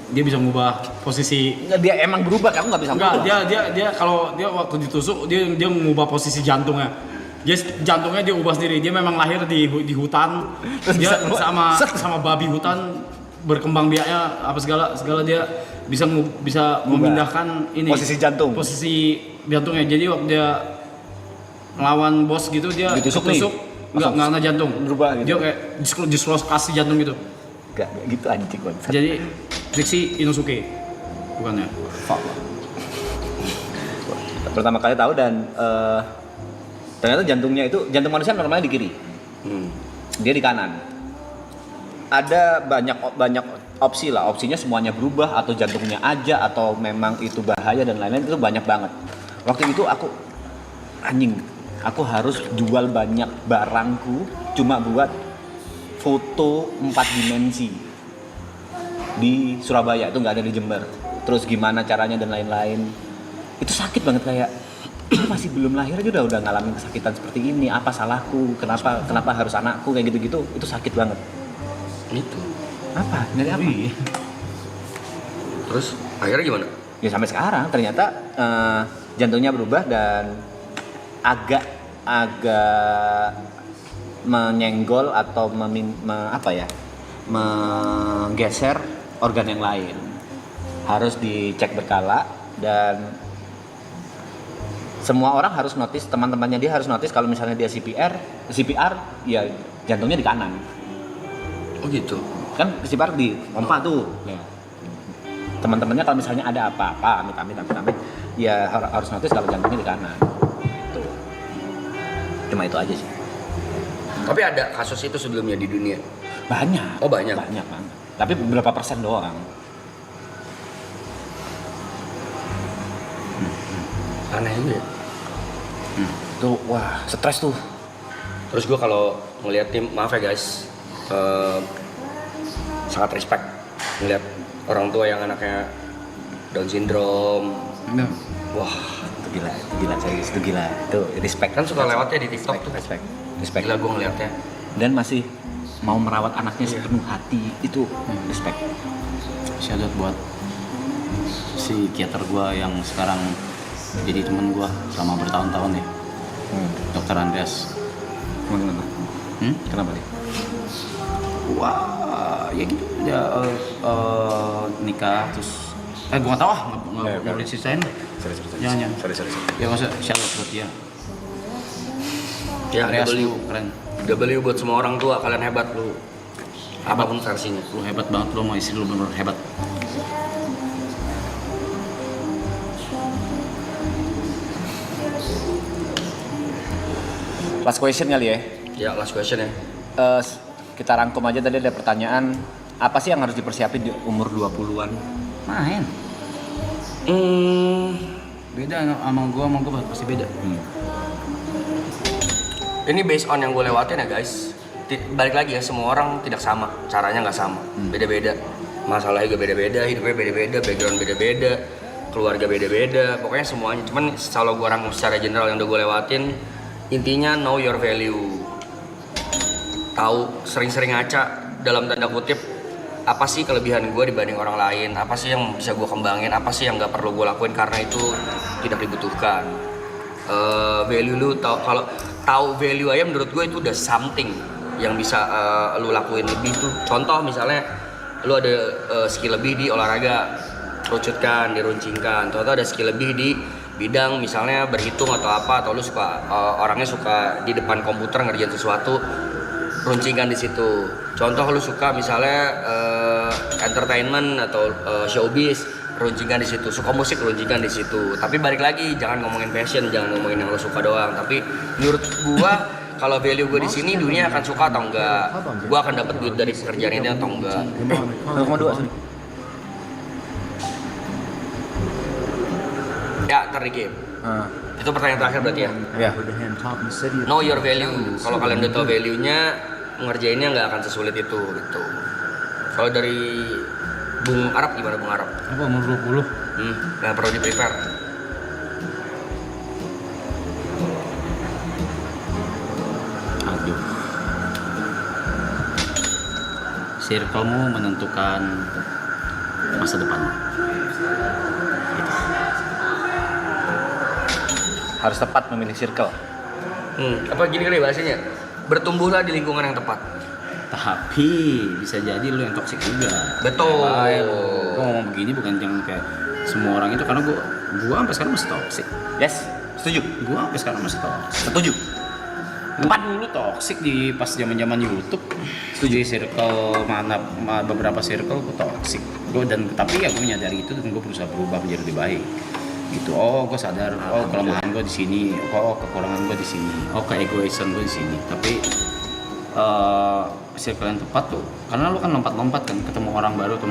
Dia bisa mengubah posisi. Nggak, dia emang berubah, aku nggak bisa Enggak, ngubah. dia kalau dia waktu ditusuk dia mengubah posisi jantungnya. Jantungnya dia ubah sendiri. Dia memang lahir di hutan. Dia sama babi hutan berkembang biaknya apa segala dia bisa memindahkan ini posisi jantung. Posisi jantungnya. Jadi waktu dia melawan bos gitu dia ditusuk enggak kena jantung. Berubah gitu. Dia kayak dislokasi jantung gitu. Enggak gitu anjing banget. Jadi Triksi Inosuke bukannya. Fuck. Pertama kali tahu dan ternyata jantungnya itu, jantung manusia normalnya di kiri. Dia di kanan. Ada banyak opsi lah. Opsinya semuanya berubah atau jantungnya aja atau memang itu bahaya dan lain-lain, itu banyak banget. Waktu itu aku anjing, aku harus jual banyak barangku cuma buat foto 4 dimensi di Surabaya, itu nggak ada di Jember. Terus gimana caranya dan lain-lain. Itu sakit banget, kayak aku masih belum lahir aja udah ngalamin kesakitan seperti ini. Apa salahku? Kenapa harus anakku kayak gitu-gitu? Itu sakit banget. Itu. Apa? Nyari apa? Terus akhirnya gimana? Ya sampai sekarang ternyata jantungnya berubah dan agak menyenggol atau menggeser organ yang lain. Harus dicek berkala dan semua orang harus notice, teman-temannya dia harus notice kalau misalnya dia CPR ya jantungnya di kanan. Oh gitu. Kan CPR di pompa tuh. Ya. Teman-temannya kalau misalnya ada apa-apa, amit-amit, ya harus notice kalau jantungnya di kanan. Itu. Cuma itu aja sih. Tapi ada kasus itu sebelumnya di dunia? Banyak. Oh banyak? Banyak banget. Tapi beberapa persen doang. Aneh juga ya? Tuh, wah, stres tuh. Terus gue kalau ngeliat tim, maaf ya guys, sangat respect ngeliat orang tua yang anaknya Down syndrome. Wah, Itu gila, serius, itu gila. Itu respect. kan suka lewatnya di TikTok tuh. Respect. Gila gue ngeliatnya. Dan masih mau merawat anaknya sepenuh hati, itu respect. Shout out buat si psikiater gua yang sekarang jadi teman gua selama bertahun-tahun ya. Dokter Andreas. Kenapa? Kenapa nih? Wah, ya gitu. Dia nikah terus gua nggak tahu nggak boleh ceritain. Jangan. Sorry. Ya nggak usah. Shout out buat dia. Ya, Andreas W. lu keren. W buat semua orang tua, kalian hebat lu. Apapun versinya. Lu hebat banget, lu sama istri lu bener hebat. Last question kali ya. Ya, last question ya. Kita rangkum aja, tadi ada pertanyaan, apa sih yang harus dipersiapin di umur 20-an? Main. Beda sama gua pasti beda. Ini based on yang gue lewatin ya guys. Balik lagi ya, semua orang tidak sama, caranya nggak sama, beda-beda. Masalahnya juga beda-beda, hidupnya beda-beda, background beda-beda, keluarga beda-beda, pokoknya semuanya. Cuman kalau gue rangkum secara general yang udah gue lewatin, intinya know your value. Tahu, sering-sering ngaca dalam tanda kutip, apa sih kelebihan gue dibanding orang lain, apa sih yang bisa gue kembangin, apa sih yang nggak perlu gue lakuin karena itu tidak dibutuhkan. Value lu kalau tahu value aja menurut gue itu udah something yang bisa lu lakuin lebih tuh. Contoh misalnya lu ada skill lebih di olahraga, kerucutkan, diruncingkan. Atau ada skill lebih di bidang misalnya berhitung atau apa, atau lu suka orangnya suka di depan komputer ngerjain sesuatu, runcingkan di situ. Contoh lu suka misalnya entertainment atau showbiz, runcingkan di situ. Suka musik, runcingkan di situ. Tapi balik lagi, jangan ngomongin passion, jangan ngomongin yang lo suka doang. Tapi menurut gua kalau value gue di sini, dunia akan suka atau enggak, gua akan dapat duit dari pekerjaan ini atau enggak. 0,2. Ya, Ricky. Itu pertanyaan terakhir berarti ya. Ya. Know your value. Kalau kalian udah tahu value-nya, ngerjainnya nggak akan sesulit itu gitu. Kalau dari Bung Arab gimana Bung Arab? Apa umur 20? Nggak perlu di prepare. Aduh. Circle-mu menentukan masa depan. Harus tepat memilih circle. Apa gini kali bahasanya? Bertumbuhlah di lingkungan yang tepat. Tapi bisa jadi lu yang toksik juga. Betul. Gue ngomong begini bukan yang kayak semua orang itu, karena gua sampai sekarang masih toksik. Yes, setuju. Gua sampai sekarang masih toksik. Setuju. Tempat dulu toksik di pas zaman YouTube. Setuju. Circle beberapa circle gue toksik. Tapi ya gue menyadari itu dan gue berusaha berubah menjadi lebih baik. Gitu. Oh, gue sadar. Oh, kelemahan gue di sini. Oh, kekurangan gue di sini. Oh, keegoisan gue di sini. Tapi circle yang tepat tuh, karena lu kan lompat-lompat kan, ketemu orang baru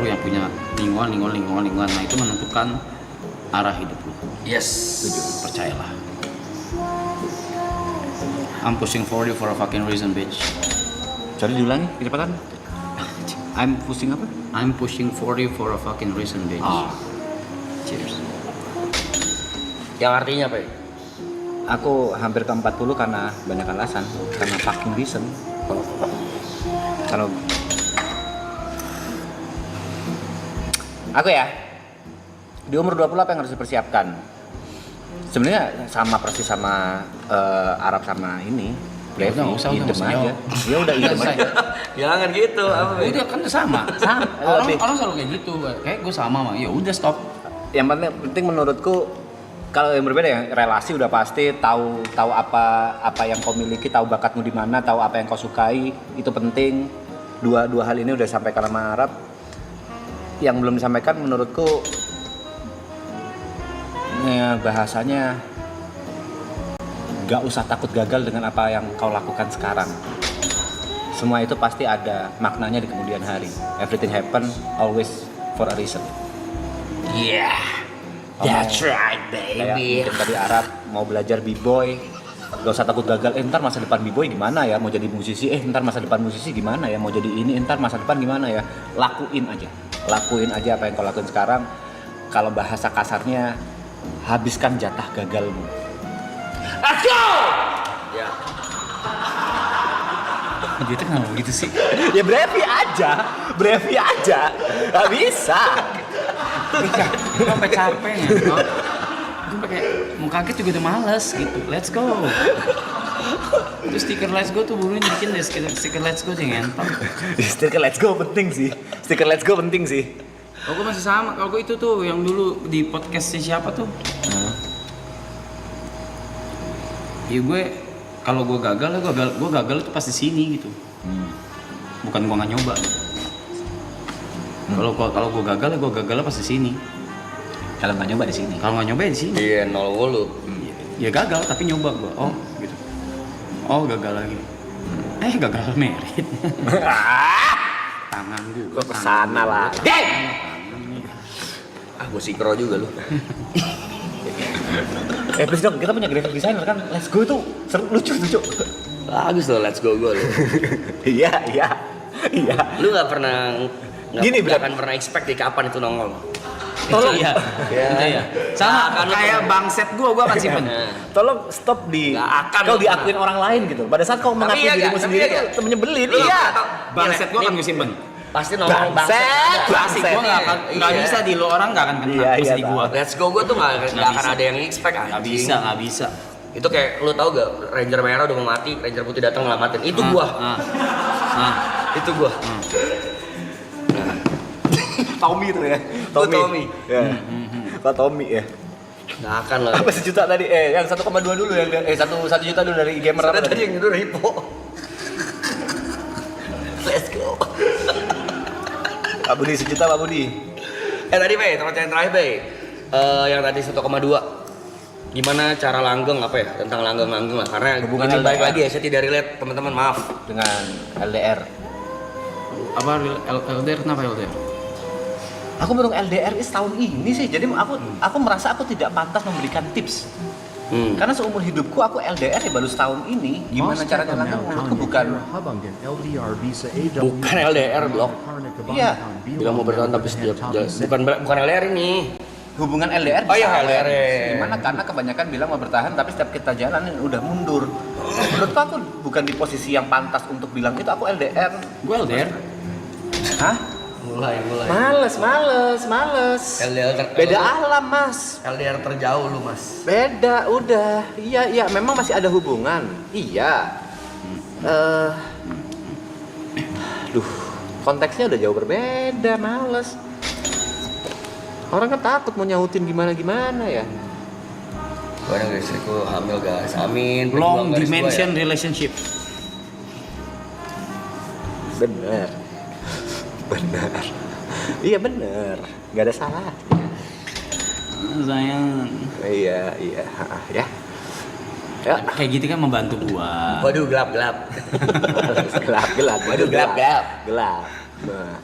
yang punya lingkungan. Nah, itu menentukan arah hidup lu. Yes. Setuju, percayalah. I'm pushing for you for a fucking reason, bitch. Sorry diulangi kecepatan. I'm pushing apa? I'm pushing 40 for a fucking reason, bitch. Cheers. Yang artinya apa ya? Aku hampir ke 40 karena banyak alasan, karena fucking reason. Kalau aku ya, di umur 20 apa yang harus dipersiapkan? Sebenarnya sama persis sama Arab sama ini. Udah, nggak usah idem aja. jawab. Ya udah idem aja. Jangan gitu, apa Be? Udah kan sama. Orang selalu kayak gitu. Kayak gue sama mah. Ya udah stop. Yang penting menurutku kalau yang berbeda ya relasi udah pasti tahu apa yang kau miliki, tahu bakatmu di mana, tahu apa yang kau sukai, itu penting. Dua hal ini udah disampaikan sama Arab. Yang belum disampaikan menurutku ya, bahasanya gak usah takut gagal dengan apa yang kau lakukan sekarang. Semua itu pasti ada maknanya di kemudian hari. Everything happen always for a reason. Yeah, that's right, Kayak baby. mungkin tadi Arab mau belajar b-boy, gak usah takut gagal. Ntar masa depan b-boy gimana ya? Mau jadi musisi? Ntar masa depan musisi gimana ya? Mau jadi ini? Ntar masa depan gimana ya? Lakuin aja apa yang kau lakuin sekarang. Kalau bahasa kasarnya, habiskan jatah gagalmu. Let's go! Ya. Dia tuh kenapa begitu sih? Ya brevi aja. Gak bisa. Gue sampai capek ya. Gue sampai kayak mau kaget juga udah males gitu. Let's go. Itu stiker let's go tuh buruin bikin deh stiker let's go jangan ngentot. Stiker let's go penting sih. Oh gue masih sama. Kalau gue itu tuh yang dulu di podcastnya siapa tuh? Ya gue kalau gue gagal itu pasti sini gitu. Bukan gue nggak nyoba. Kalau gue gagal pasti sini. Kalau nggak nyoba di sini. Kalau nggak nyoba ya di sini. Iya, 0 Ya gagal tapi nyoba gue. Oh gitu. Oh gagal lagi. Gagal merit. Tangan gue. Kok kesana lah. Deng! Gue sikro juga lu. Please dong, kita punya graphic designer kan. Let's go itu lucu. Bagus loh, let's go gue lu. Iya. Lu nggak pernah Gini, nggak akan pernah expect di kapan itu nongol. Tolong ya. Sama Nah, kayak bangset gue akan simpen. Tolong stop Nggak akan kau lo diakuin orang lain gitu. Pada saat kau mengakui iya, dirimu tapi sendiri iya, itu menyebelin. Lu Iya. nggak tahu. Bangset gue akan gue simpen. Pasti nongol Bangset. Klasik gue nggak bisa di lo orang nggak akan kenal. Iya, Pasti di tahu. gue. Let's go gue tuh nggak akan bisa. ada yang expect anjing. Nggak bisa. Itu kayak lu tau gak Ranger merah udah mau mati, Ranger putih datang ngelamatin. Itu gua. Itu gua. Tommy itu ya. Gua Tommy. Ya. Pak Tommy ya. Nggak akan lah. Apa sejuta tadi? Yang 1,2 dulu yang 1 juta dulu dari gamer apa Tadi tadi? yang nyuruh Ripo. Let's go. Pak Budi sejuta Pak Budi. Tadi Bay, yang terakhir Bay. Yang tadi 1,2. Gimana cara langgeng apa ya? Tentang langgeng lah. Karena Hubungan ini balik LDR. lagi ya, saya tidak relate teman-teman, maaf. Dengan LDR. Apa LDR kenapa LDR? Aku baru LDR tahun ini sih. Jadi aku merasa aku tidak pantas memberikan tips. Karena seumur hidupku aku LDR ya baru setahun ini. Gimana caranya langgeng? Menurutku bukan. Bukan LDR, blok. Iya. Bilang mau bertahan tapi bukan LDR ini. Hubungan LDR Oh iya, bisa LDR. Gimana? Karena kebanyakan bilang mau bertahan tapi setiap kita jalan udah mundur. Menurutku aku bukan di posisi yang pantas untuk bilang itu aku LDR. Gue LDR. Hah? Mulai. Males. Beda alam, Mas. LDR terjauh lu, Mas. Beda, udah. Iya, memang masih ada hubungan. Iya. Konteksnya udah jauh berbeda, males. Orang kan takut mau nyautin gimana ya. Gue ada istriku hamil guys, amin. Long Berjuang garis dimension gua, ya. relationship. Bener. Iya bener. Gak ada salah. Sayang. Iya. Ya. Kayak gitu kan membantu gua. Waduh, gelap. Gelap. Waduh, gelap. Nah.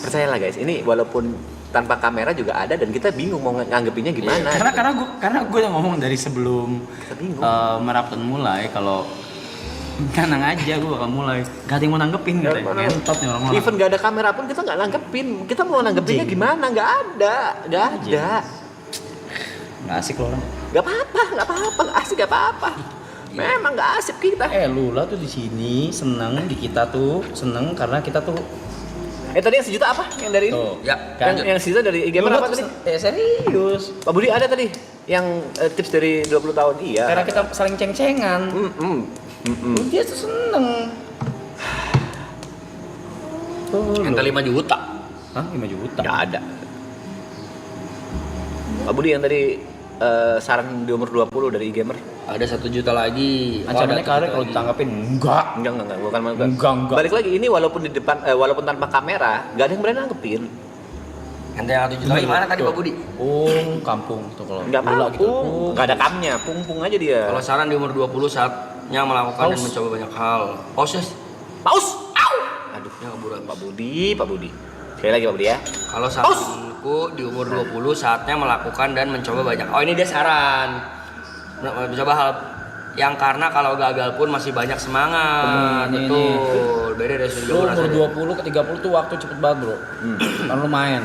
Percayalah guys, ini walaupun tanpa kamera juga ada dan kita bingung mau nganggepinnya gimana. Karena gue udah ngomong dari sebelum Kita bingung. Marathon mulai kalau Tenang aja, gue bakal mulai. Gak ada yang mau nanggepin katanya. Ngentot nih orang-orang. Even gak ada kamera pun kita nggak nanggepin. Kita mau nanggepinnya gimana? Nggak ada. Gak asik loh orang. Nggak apa-apa, nggak asik nggak apa-apa. Memang nggak asik kita. Lu lah tuh di sini seneng, di kita tuh seneng karena kita tuh. Tadi yang sejuta apa? Yang dari ini? Tuh. Ya, Yang sejuta dari gamer apa tadi? Serius. Pak Budi ada tadi yang tips dari 20 tahun. Iya. Karena kita saling ceng-cengan. Dia tuh seneng. Ente 5 juta. Hah? 5 juta? Nggak ada. Pak Budi yang tadi saran di umur 20 dari gamer. Ada 1 juta lagi. Ancamannya Ada 1 karir juta kalau lagi. ditanggapin enggak. Bukan. Enggak. Balik lagi ini walaupun di depan walaupun tanpa kamera, nggak ada yang berani nanggepin. Ente yang 1 juta lagi mana tadi Pak Budi? Kampung tuh kalau Nggak bola mampu. gitu. Nggak ada kamnya, pung aja dia. Kalau saran di umur 20 saatnya melakukan dan Paus. mencoba banyak hal. Paus. Paus. Au. Aduh, ya keburuan. Pak Budi. Sekali lagi Pak Budi ya. Kalau saranku di umur 20 saatnya melakukan dan mencoba banyak. Oh, ini dia saran. Mencoba hal yang karena kalau gagal pun masih banyak semangat. Ini. Betul. Beda dari Lu rasanya. umur 20 ke 30 tuh waktu cepet banget bro. Kan lu main.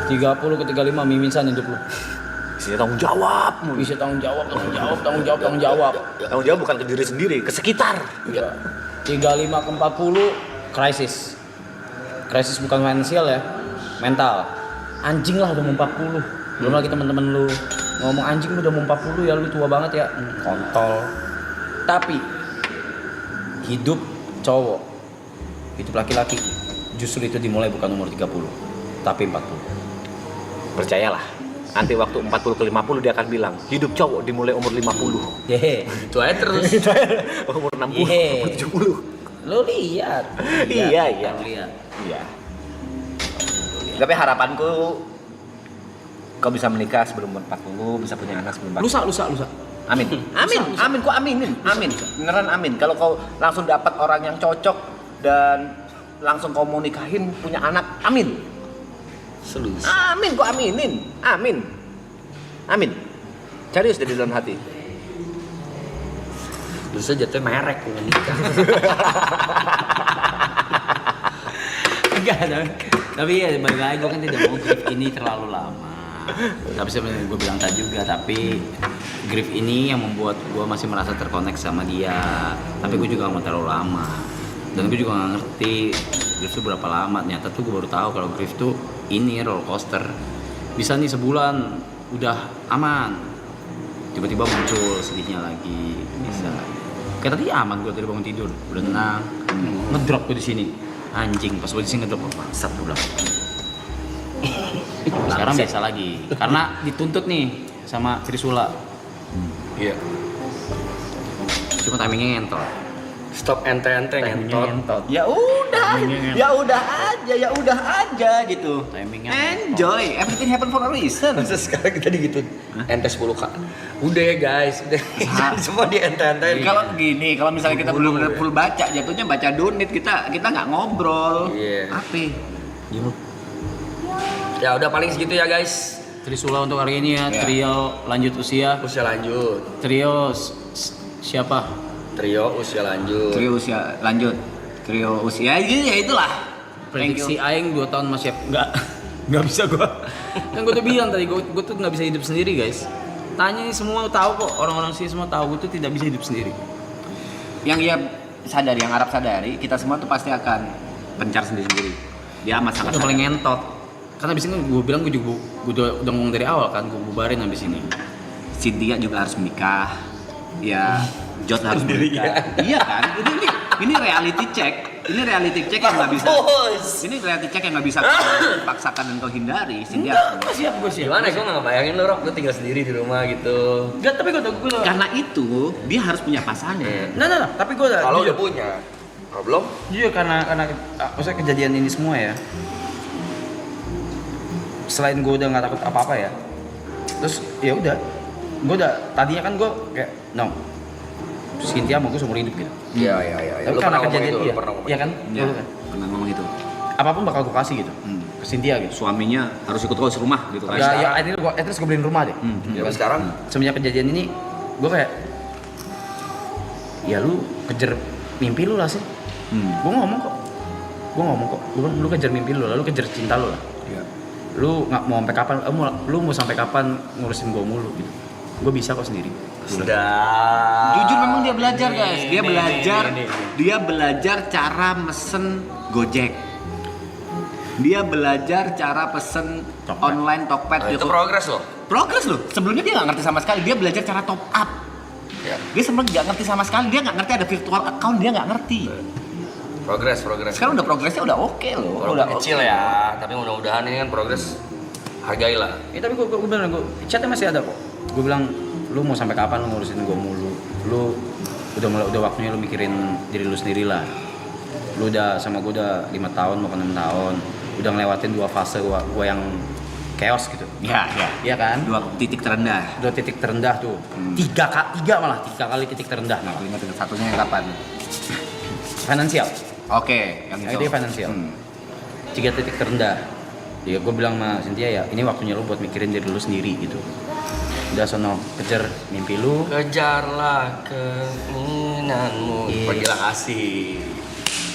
30 ke 35 mimisan hidup lu. Isinya tanggung jawab. Bisa tanggung jawab. Tanggung jawab bukan ke diri sendiri, ke sekitar. Iya. 35 ke 40 krisis. Krisis bukan finansial ya, mental. Anjing lah udah mau 40. Belum lagi teman-teman lu ngomong anjing lu udah mau 40 ya, lu tua banget ya. Kontol. Tapi hidup cowok, hidup laki-laki justru itu dimulai bukan umur 30, tapi 40. Percayalah, nanti waktu 40 ke 50 dia akan bilang, hidup cowok dimulai umur 50. Yehe. Itu aja terus. Umur 60, Yehe. umur 70. Lu lihat. Iya. Lu lihat. Iya. Tapi harapanku kau bisa menikah sebelum umur 40, bisa punya anak sebelum 40. Lusa. Amin. Amin, kok aminin. Amin. Beneran amin. Kalau kau langsung dapat orang yang cocok dan langsung kau mau nikahin punya anak, amin. Selus. Amin, kok aminin. Amin. Serius dari dalam hati. Terus jatuhnya merek punya nikah. Enggak, tapi ya balik lagi gue kan tidak mau grief ini terlalu lama. Tapi sebenarnya gue bilang tadi juga, tapi grief ini yang membuat gue masih merasa terkonek sama dia. Tapi gue juga gak mau terlalu lama. Dan gue juga gak ngerti grief itu berapa lama. Ternyata tuh gue baru tahu kalau grief tuh ini roller coaster. Bisa nih sebulan udah aman, tiba-tiba muncul sedihnya lagi. Bisa. Kayak tadi aman gue dari bangun tidur, udah tenang. Ngedrop gue di sini. Anjing, pas gue di sini ngedrop bangsat gue bilang. Sekarang biasa lagi, karena dituntut nih sama Trisula. Iya. Cuma timingnya ngentot. Stop ente-ente ngentot. Ya udah aja gitu. Timingnya Enjoy, everything happen for a reason. Masa sekarang kita digituin? Ente 10K. Udah ya guys, udah. Semua di ente-ente. Kalau gini, kalau misalnya kita belum full baca, jatuhnya baca donate, kita nggak ngobrol. Iya. Apa? Ya udah paling segitu ya guys. Trisula untuk hari ini ya, trio lanjut usia. Usia lanjut. Trio siapa? Trio usia lanjut. Trio usia lanjut. Trio usia ya itulah. Prediksi aing 2 tahun masih nggak bisa gua. Kan gua tuh bilang tadi gua tuh nggak bisa hidup sendiri guys. Tanya nih semua tahu kok, orang-orang sini semua tahu gua tuh tidak bisa hidup sendiri. Yang ia sadari, yang Arab sadari, kita semua tuh pasti akan pencar sendiri-sendiri. Dia amat sangat Udah paling sadar. ngentot. Karena abis ini gue bilang gue udah ngomong dari awal kan, gue bubarin abis ini. Cynthia juga harus menikah. Ya, Jod harus menikah. Iya kan? Ini reality check. Ini reality check yang nggak bisa. Ini reality check yang nggak bisa kau paksakan dan kau hindari. Cynthia harus menikah. Gue siap. Gimana? Gue nggak bayangin lo, Rob. Gue tinggal sendiri di rumah gitu. Enggak, tapi gue Karena itu dia harus punya pasangan. Nah, tapi gue Kalau udah punya, kalau belum? jujur karena maksudnya kejadian ini semua ya. Selain gue udah nggak takut apa-apa ya, terus ya udah, gue udah tadinya kan gue kayak no, Cynthia mau gue seumur hidup gitu. Iya. Tapi karena kejadian iya, iya kan, Ya, Lu kan, pernah ngomong itu. apapun bakal gue kasih gitu ke Cynthia gitu. Suaminya harus ikut kau serumah gitu kan. Ya, akhirnya gue beliin rumah deh. Tapi sekarang Semenjak kejadian ini, gue kayak ya lu kejar mimpi lu lah sih. Gue ngomong kok, gue bilang lu kejar mimpi lu lah, lu kejar cinta lu lah. Lu nggak mau sampai kapan, lu mau sampai kapan ngurusin gue mulu gitu. Gue bisa kok sendiri. Sudah. Jujur memang dia belajar guys, dia belajar cara mesen Gojek. Dia belajar cara pesen online Tokped. Nah, itu progres loh. Progres loh. Sebelumnya dia nggak ngerti sama sekali. Dia belajar cara top up. Ya. Dia sebenarnya nggak ngerti sama sekali. Dia nggak ngerti ada virtual account. Dia nggak ngerti. Progres. Sekarang udah progresnya udah oke loh. Udah kecil ya, tapi mudah-mudahan ini kan progres. Hargailah. Tapi gue bilang, chatnya masih ada kok. Gue bilang, lu mau sampai kapan lu ngurusin gue mulu? Lu udah waktunya lu mikirin diri lu sendiri lah. Lu udah sama gue udah 5 tahun mau ke 6 tahun. Udah ngelewatin 2 fase gue yang chaos gitu. Iya kan? 2 titik terendah. 2 titik terendah tuh. 3 kali titik terendah. Nah, titik satunya yang kapan? Finansial. Oke, yang Itu finansial. 3 titik terendah. Ya gue bilang sama Cynthia ya, ini waktunya lu buat mikirin diri lu sendiri gitu. Udah sono kejar mimpi lu. Kejarlah keinginanmu. Iya. Pergilah kasih.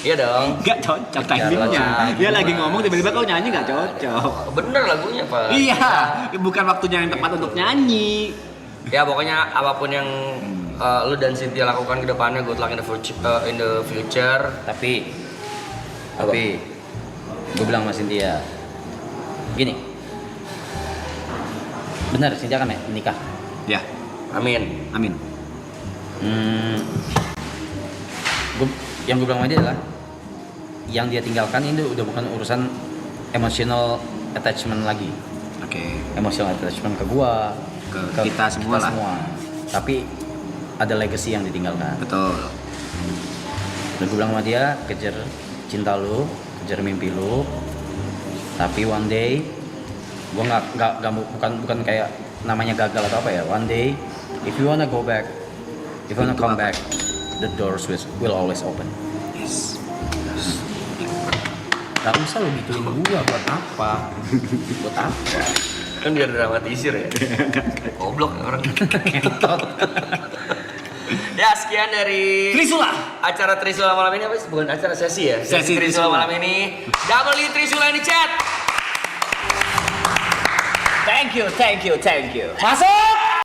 Iya dong. Gak cocok timingnya. Dia lagi ngomong tiba-tiba kau nyanyi gak cocok. Bener lagunya Pak. Iya, bukan waktunya yang tepat untuk nyanyi. Ya pokoknya apapun yang lu dan Cynthia lakukan ke depannya, good luck in the future. Tapi gue bilang sama Cynthia gini, benar Cynthia kan menikah. Ya, Amin. Yang gue bilang sama dia adalah yang dia tinggalkan ini udah bukan urusan emotional attachment lagi. Oke. Emotional attachment ke gua, Ke kita semua lah. Tapi ada legacy yang ditinggalkan. Betul. Dan gue bilang sama dia, kejar cinta lu, kejar mimpi lu. Tapi one day, gue bukan kayak namanya gagal atau apa ya. One day, if you wanna go back, if you wanna come back, the doors will always open. Yes. Gak usah lo gituin gua, buat apa? Buat apa? Kan biar dramatisir ya. Goblok orang. Ya sekian dari Trisula. acara Trisula malam ini, apa sih? Bukan acara, sesi ya? Sesi Trisula Trisula. malam ini. Double Trisula in the chat. Thank you. Masuk!